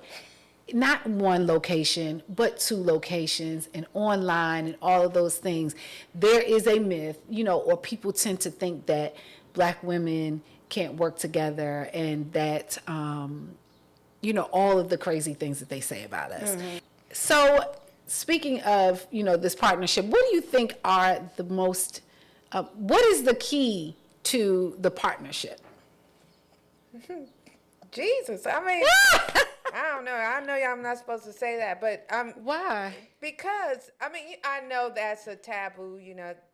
not one location, but 2 locations and online and all of those things. There is a myth, or people tend to think that Black women can't work together, and that, all of the crazy things that they say about us. So, speaking of, this partnership, what do you think are the most, what is the key to the partnership? Jesus, I don't know. I know I'm not supposed to say that, but Why? because I know that's a taboo.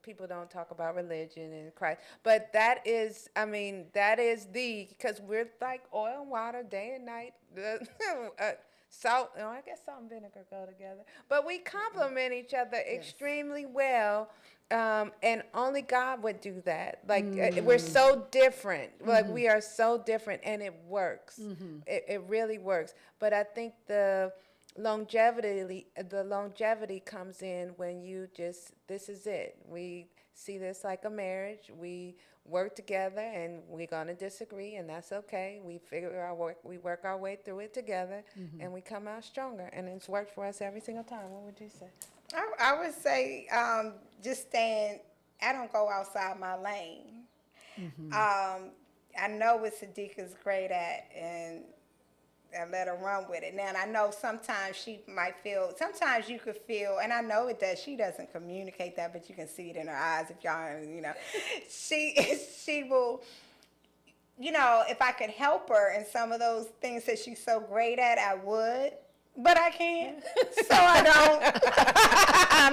People don't talk about religion and Christ, but that is because we're like oil and water, day and night. Salt, I guess salt and vinegar go together, but we complement each other extremely well, and only God would do that. Like we're so different, like we are so different, and it works. It really works. But I think the longevity comes in when this is it. We see this like a marriage. We work together, and we're gonna disagree, and that's okay. We work our way through it together, and we come out stronger. And it's worked for us every single time. What would you say? I would say just staying. I don't go outside my lane. I know what Sadiqa's great at, and I let her run with it. Now, and I know sometimes she might feel, sometimes you could feel, and I know it does, she doesn't communicate that, but you can see it in her eyes if y'all, she will, if I could help her in some of those things that she's so great at, I would. But I can't, so I don't.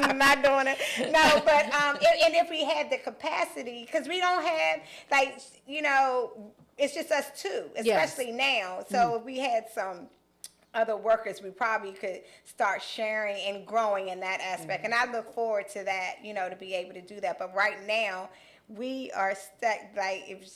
I'm not doing it. No, but and if we had the capacity, because we don't have it's just us two, especially now. So if we had some other workers, we probably could start sharing and growing in that aspect. And I look forward to that, to be able to do that. But right now, we are stuck, like, if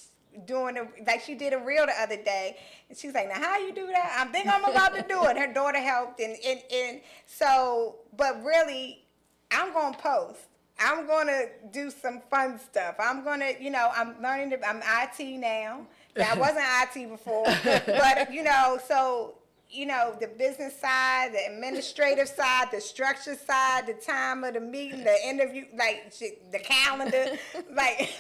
like she did a reel the other day, and she's like, now how you do that? I think I'm about to do it. Her daughter helped, and so, but really, I'm going to post. I'm going to do some fun stuff. I'm going to, I'm learning I'm IT now. I wasn't IT before, but, so, the business side, the administrative side, the structure side, the time of the meeting, the interview, like the calendar, like.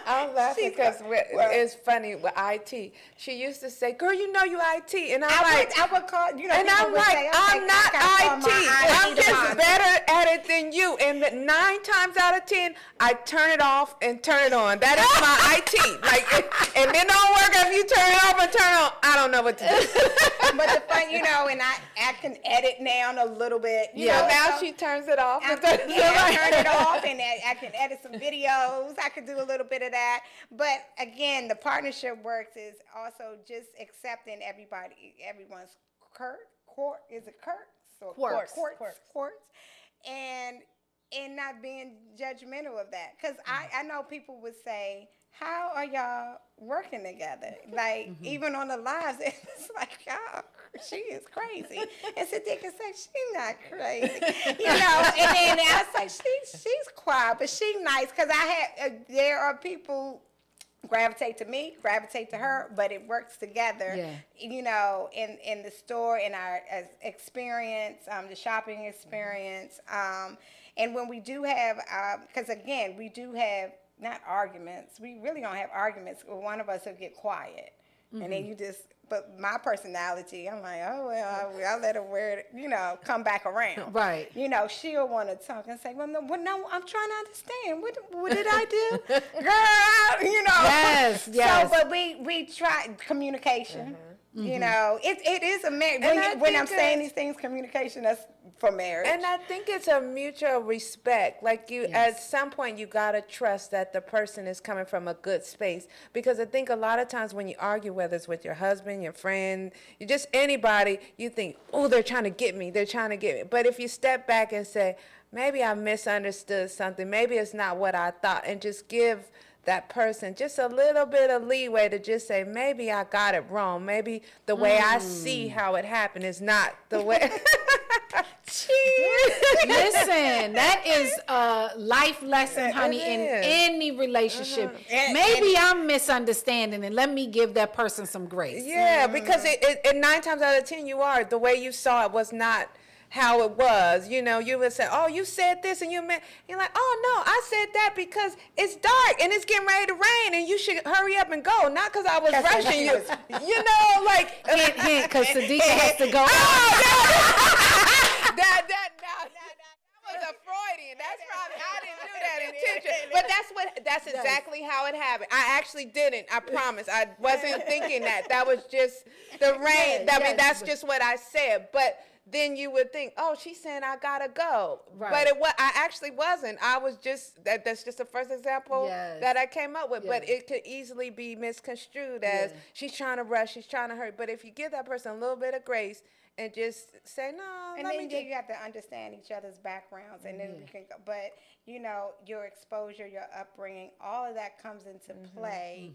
I'm laughing because it's funny with IT. She used to say, "Girl, you know you IT," and I would call, and I'm like, I'm not IT. I'm just better at it than you. And 9 times out of 10, I turn it off and turn it on. That is my IT. Like, and it don't work if you turn it off and turn it on. I don't know what to do. But the fun, and I can edit now a little bit. Now she turns it off. I turn it off, and I can edit some videos. I could do a little bit of that. But again, the partnership works is also just accepting everyone's quirks, and not being judgmental of that. Because I know people would say, how are y'all working together? Like, even on the lives, it's like, y'all, she is crazy. And Sadiqa said, she's not crazy. And then I was like, she's quiet, but she's nice. Because there are people gravitate to me, gravitate to her, but it works together, in the store, in our experience, the shopping experience. And when we do have, because again, we do have, not arguments. We really don't have arguments. One of us will get quiet. And then but my personality, I'm like, oh, well, I'll let her wear it, come back around. Right. She'll want to talk and say, well, no, I'm trying to understand. What did I do? Girl, Yes. So, but we try communication. It is a marriage. When I'm saying these things, communication, that's for marriage. And I think it's a mutual respect. Like at some point, you got to trust that the person is coming from a good space. Because I think a lot of times when you argue, whether it's with your husband, your friend, you just anybody, you think, oh, they're trying to get me. They're trying to get me. But if you step back and say, maybe I misunderstood something. Maybe it's not what I thought. And just give that person just a little bit of leeway to just say, maybe I got it wrong. Maybe the way I see how it happened is not the way. Listen, that is a life lesson, honey, in any relationship. Maybe I'm misunderstanding, and let me give that person some grace. Yeah, because it 9 times out of 10 you are. The way you saw it was not how it was. You would say, oh, you said this, and you're like, oh, no, I said that because it's dark and it's getting ready to rain and you should hurry up and go, not because I was rushing you. Like hint, because Sadiqa has to go. That was a Freudian. That's probably, I didn't do that intention. But that's exactly how it happened. I actually didn't. I promise. I wasn't thinking that. That was just the rain. That's just what I said. But then you would think, oh, she's saying I gotta go. Right. But I actually wasn't. I was just, that's just the first example that I came up with. But it could easily be misconstrued as she's trying to rush, she's trying to hurry. But if you give that person a little bit of grace and just say, no, and then you have to understand each other's backgrounds, and then we can go. But your exposure, your upbringing, all of that comes into play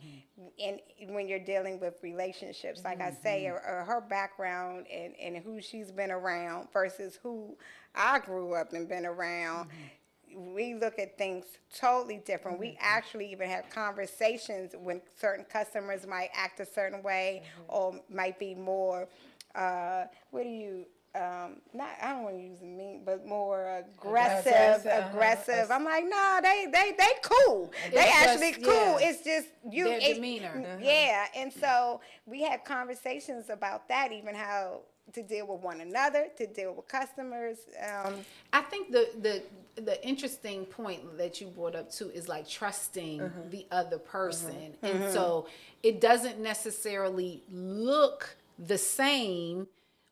when you're dealing with relationships. Like I say, or her background and who she's been around versus who I grew up and been around. We look at things totally different. We actually even have conversations when certain customers might act a certain way or might be more. I don't want to use mean, but more aggressive. I'm like, no, they cool. They actually cool. Yeah. It's just their demeanor. Yeah, and so we had conversations about that, even how to deal with one another, to deal with customers. I think the interesting point that you brought up too is like trusting the other person, and so it doesn't necessarily look the same,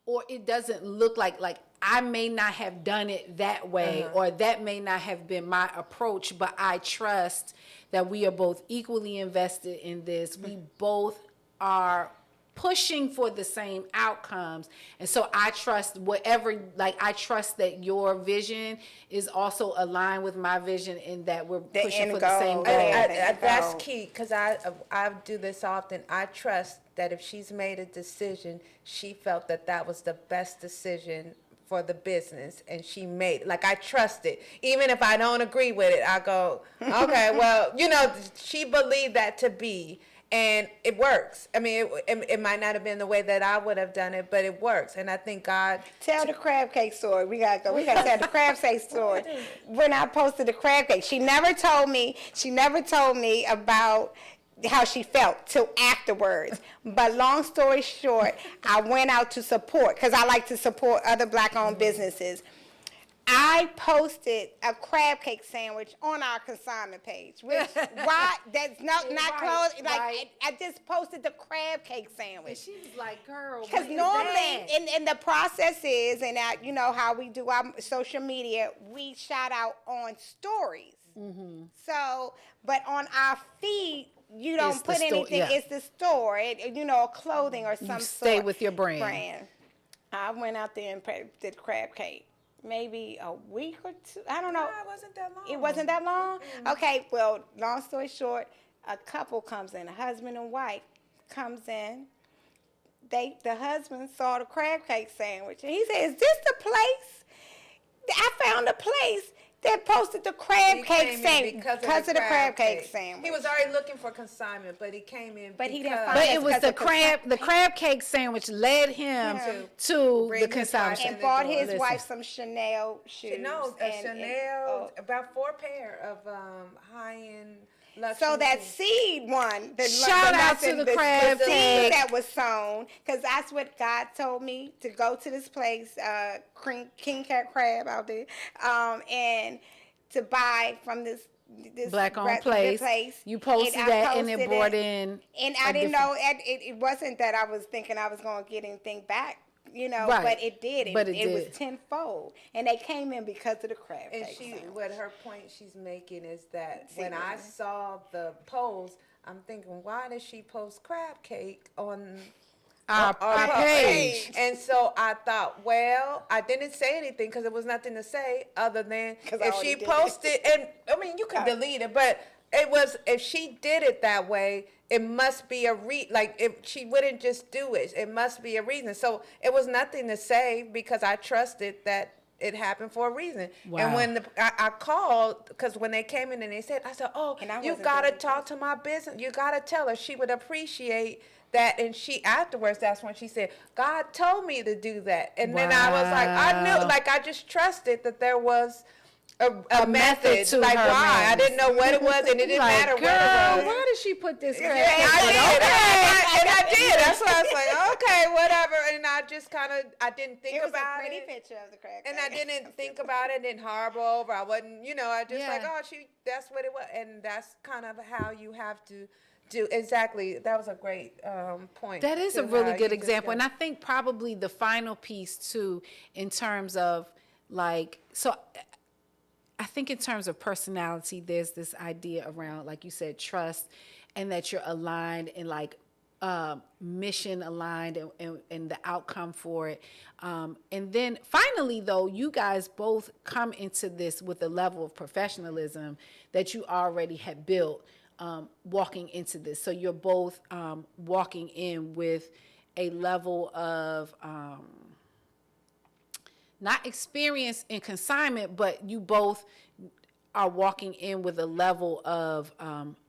or it doesn't look like I may not have done it that way, or that may not have been my approach, but I trust that we are both equally invested in this. We both are pushing for the same outcomes. And so I trust I trust that your vision is also aligned with my vision, and that we're pushing for the same goal. That's key, because I do this often. I trust that if she's made a decision, she felt that was the best decision for the business, and she made it. Like, I trust it. Even if I don't agree with it, I go, okay, well, she believed that to be, and it works. I mean, it might not have been the way that I would have done it, but it works. And I think God... Tell the crab cake story. We got to tell the crab cake story. When I posted the crab cake, she never told me about how she felt till afterwards. But long story short, I went out to support, because I like to support other Black-owned businesses. I posted a crab cake sandwich on our consignment page, which that's not close. Like, I just posted the crab cake sandwich. And she was like, "Girl, because normally, and the process is, and you know how we do our social media, we shout out on stories. Mm-hmm. So, but on our feed, you don't put anything. Yeah. It's the store, clothing or some sort. Stay with your brand. I went out there and did crab cake. Maybe a week or two. I don't know. No, it wasn't that long. It wasn't that long? Mm-hmm. Okay, well, long story short, a couple comes in, a husband and wife comes in. The husband saw the crab cake sandwich, and he said, "Is this the place?" I found a place that posted the crab cake sandwich because of the crab cake sandwich. He was already looking for consignment, but he came in. But he didn't find But it was the crab cake sandwich led him to the consignment. And bought his wife some Chanel shoes. Chanel, about 4 pair of high-end luxury. So that seed one, shout out to the crab cake that was sown, because that's what God told me, to go to this place, King Cat Crab out there, and to buy from this Black-owned place. You posted that, and it brought in. And I didn't know, it wasn't that I was thinking I was going to get anything back. But it did. It was tenfold, and they came in because of the crab cake. And what her point she's making is that when I saw the post, I'm thinking, why did she post crab cake on our page? And so I thought, well, I didn't say anything because there was nothing to say other than if she posted, and I mean, you could delete it, but it was, if she did it that way, it must be if she wouldn't just do it, it must be a reason. So it was nothing to say, because I trusted that it happened for a reason. Wow. And when I called, because when they came in and they said, I said, "Oh, you got to talk to my business. You got to tell her. She would appreciate that." And she afterwards, that's when she said, "God told me to do that." And then I was like, I knew, I just trusted that there was a method to like, why? I didn't know what it was, and it didn't matter what it was. Why did she put this? Yeah, I did. That's why I was like, okay, whatever. And I just I didn't think about it. It was a pretty picture of the crab cake. And I didn't think about it, didn't harbor over. I wasn't, I just that's what it was. And that's kind of how you have to do. Exactly. That was a great point. That is a really good example. And I think probably the final piece too, in terms of I think in terms of personality, there's this idea around, like you said, trust, and that you're aligned and mission aligned and the outcome for it. And then finally, though, you guys both come into this with a level of professionalism that you already had built walking into this. So you're both walking in with a level of not experience in consignment, but you both are walking in with a level of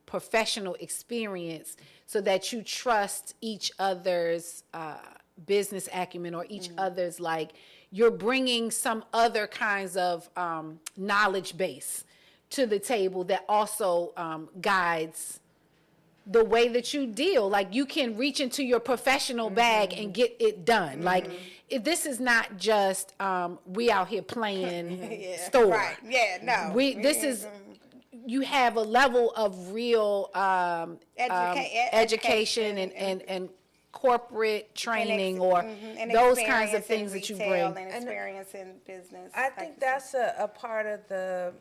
professional experience, so that you trust each other's business acumen, or each other's, you're bringing some other kinds of knowledge base to the table that also guides the way that you deal. You can reach into your professional bag and get it done. This is not just we out here playing store. Right. Yeah. No. This is, you have a level of real education and corporate training and those kinds of things that you bring. And experience in business. I think that's a part of the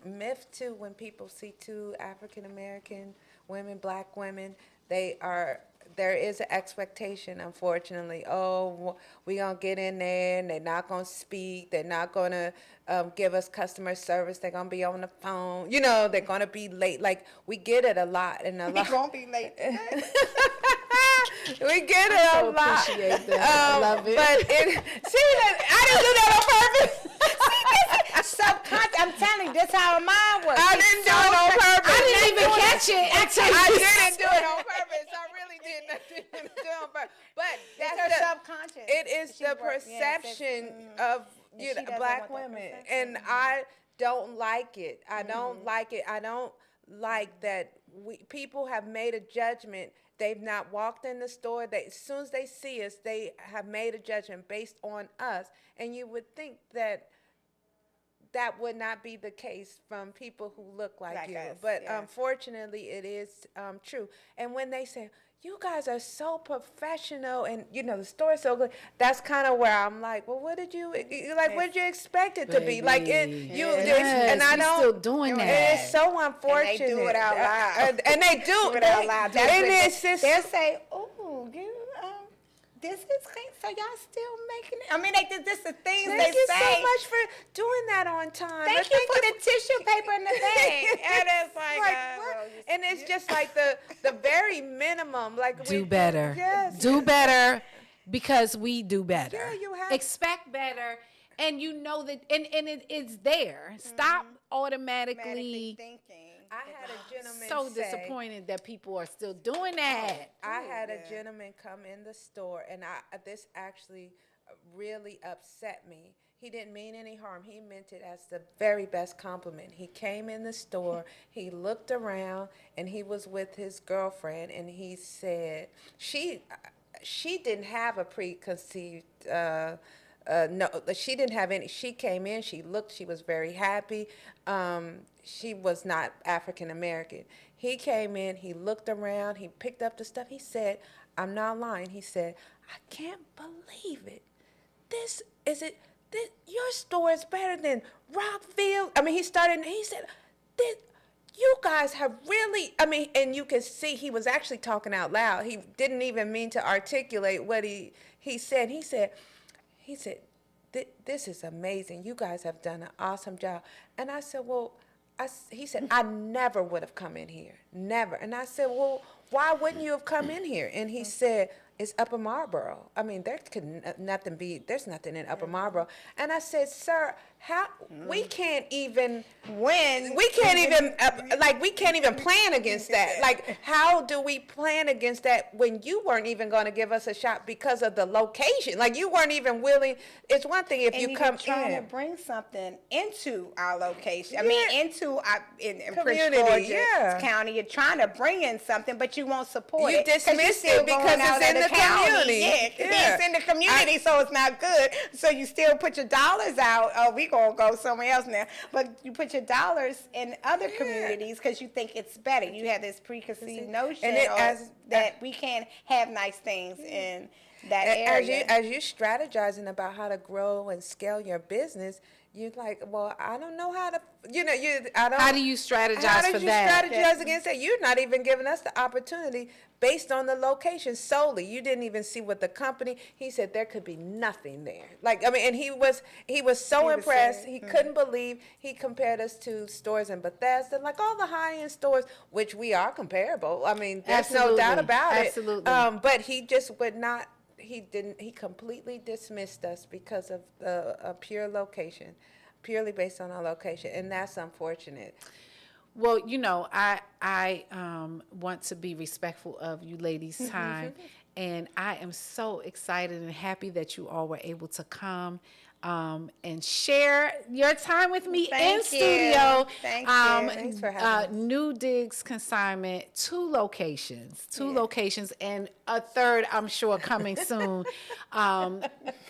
myth too. When people see two African American women, Black women, they are there is an expectation, unfortunately. Oh, we gonna get in there and they're not gonna speak. They're not gonna give us customer service. They're gonna be on the phone. You know, they're gonna be late. Like, we get it a lot, and a lot. It won't be late. We get it a lot. Appreciate that. I love it. But see that I didn't do that on purpose. Subconscious. I'm telling you, this how mine works. I didn't do it on purpose. I didn't even catch it. I didn't do it on purpose. I really didn't do it on purpose. But that's her the subconscious. It is She the works- yeah, perception it's- of she doesn't black want that women, perception. and I don't like it. I don't like it. I don't like that people have made a judgment. They've not walked in the store. As soon as they see us, they have made a judgment based on us. And you would think that that would not be the case from people who look like you. us, But yeah. unfortunately, it is true. And when they say, you guys are so professional and, the store's so good, that's kind of where I'm like, well, what did you expect it to be? Like, and I we don't. still doing that. It is so unfortunate. And they do it out loud. And they do it out loud. And it's just, They'll say, "Oh, this is clean." So y'all still making it? I mean, this the things thank they you say. so much for doing that on time. Thank you for the tissue paper in the bag. And it's Like, like, what? And it's just like the very minimum. Like, Do better. Yes. Do better because we do better. Yeah, you have- Expect better. And you know that, and it's there. Stop automatically. automatically thinking. I had a gentleman So say, disappointed that people are still doing that. I had a gentleman come in the store, and this actually really upset me. He didn't mean any harm. He meant it as the very best compliment. He came in the store, he looked around, and he was with his girlfriend, and he said, she didn't have a preconceived, no, she didn't have any. She came in, she looked, she was very happy. She was not African American. He came in, he looked around, he picked up the stuff. He said, I'm not lying. He said, I can't believe it. Your store is better than Rockville. I mean, he said, you guys have really, and you can see he was actually talking out loud. He didn't even mean to articulate what he said. He said, this is amazing. You guys have done an awesome job. And I said, he said, I never would have come in here. Never. And I said, well, why wouldn't you have come in here? And he said, it's Upper Marlboro. I mean, there's nothing in Upper Marlboro. And I said, sir, we can't even plan against that. Like, how do we plan against that when you weren't even going to give us a shot because of the location? Like, you weren't even willing. It's one thing if you come trying in. to bring something into our location. Yeah. Into in Prince Community, George's yeah. County. You're trying to bring in something, but you won't support You it. dismiss you're still it because going out it's of in the county. community. Yeah, Yeah. it's in the community, so it's not good. So you still put your dollars out. Oh, we gonna go somewhere else now. But you put your dollars in other communities because you think it's better. You have this preconceived notion that we can't have nice things in that area. As you strategizing about how to grow and scale your business, you're like, well, I don't know how to, How do you strategize for that? How did you strategize against that? You're not even giving us the opportunity based on the location solely. You didn't even see what the company, he said there could be nothing there. And he was so impressed. He couldn't believe. He compared us to stores in Bethesda, like all the high-end stores, which we are comparable. I mean, there's no doubt about it. Absolutely. But he just would not. He completely dismissed us because of the pure location, purely based on our location, and that's unfortunate. Well, I want to be respectful of you ladies' time, and I am so excited and happy that you all were able to come and share your time with me in studio. Thank you. Thanks for having us. New Digz consignment, 2 locations, and a third, I'm sure, coming soon.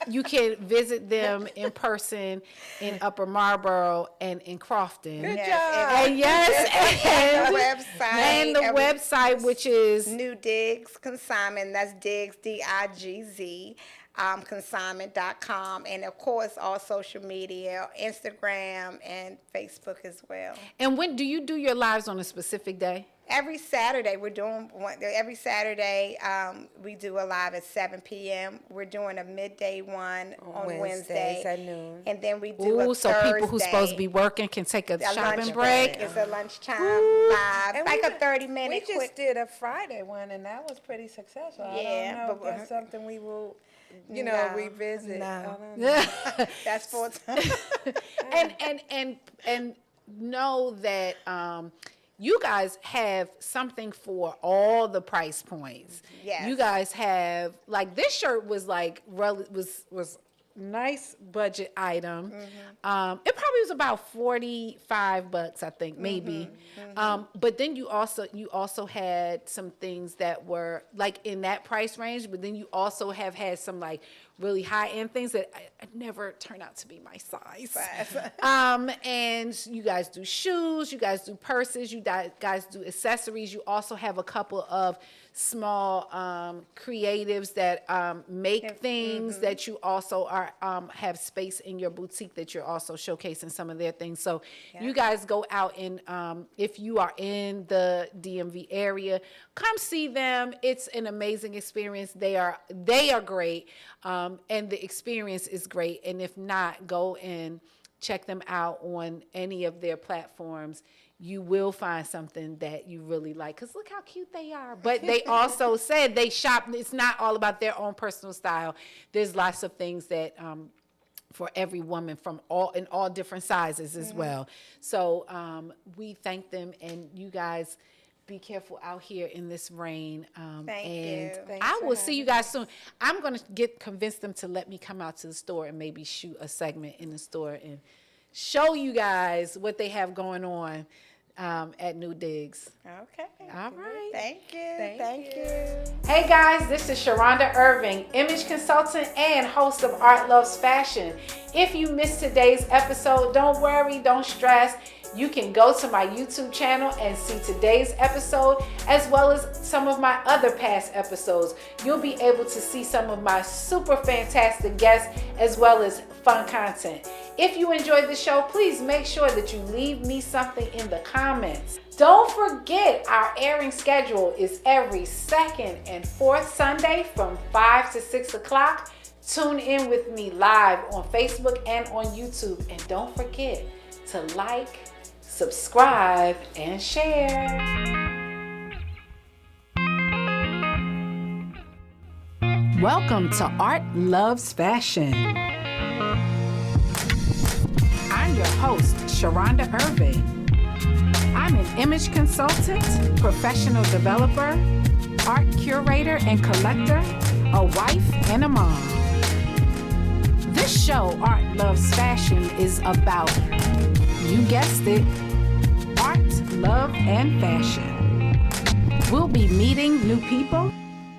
You can visit them in person in Upper Marlboro and in Crofton. Good job. And and the website, which is New Digz Consignment. That's Digz, Digz. consignment.com, and of course all social media, Instagram and Facebook as well. And when do you do your lives on a specific day? Every Saturday we do a live at 7 p.m. We're doing a midday one on Wednesday at noon. And then we do a so Thursday. people who's supposed to be working can take a shopping lunch break. It's a lunchtime live, And like we a 30-minute We quick. just did a Friday one, and that was pretty successful. I Yeah, don't know but if that's something we will, No, revisit. no. I don't know. That's full time. and know that you guys have something for all the price points. Yes. You guys have, like, this shirt was like was nice budget item. It probably was about $45, I think, maybe. But then you also had some things that were like in that price range, but then you also have had some like really high end things that I never turn out to be my size. And you guys do shoes, you guys do purses, you guys do accessories. You also have a couple of small creatives that make things that you also are have space in your boutique that you're also showcasing some of their things. So you guys go out and if you are in the DMV area, come see them. It's an amazing experience. They are great, and the experience is great. And if not, go and check them out on any of their platforms. You will find something that you really like, because look how cute they are. But they also said they shop. It's not all about their own personal style. There's lots of things that for every woman in all different sizes as well. So we thank them, and you guys be careful out here in this rain. Thank and you. Thanks I for will see having you guys soon. I'm going to convince them to let me come out to the store and maybe shoot a segment in the store and show you guys what they have going on at New Digz. Okay. All right. Thank you. Thank you. Hey guys, this is Sharonda Irving, image consultant and host of Art Loves Fashion. If you missed today's episode, don't worry, don't stress. You can go to my YouTube channel and see today's episode as well as some of my other past episodes. You'll be able to see some of my super fantastic guests as well as fun content. If you enjoyed the show, please make sure that you leave me something in the comments. Don't forget, our airing schedule is every second and fourth Sunday from 5 to 6 o'clock. Tune in with me live on Facebook and on YouTube. And don't forget to like, subscribe, and share. Welcome to Art Loves Fashion. I'm your host, Sharonda Irving. I'm an image consultant, professional developer, art curator and collector, a wife and a mom. This show, Art Loves Fashion, is about, you guessed it, art, love, and fashion. We'll be meeting new people,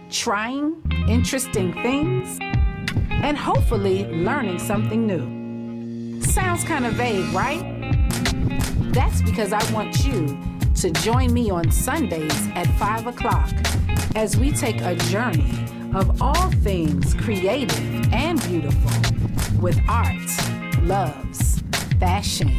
trying interesting things, and hopefully learning something new. Sounds kind of vague, right? That's because I want you to join me on Sundays at 5 o'clock as we take a journey of all things creative and beautiful with art, loves, fashion.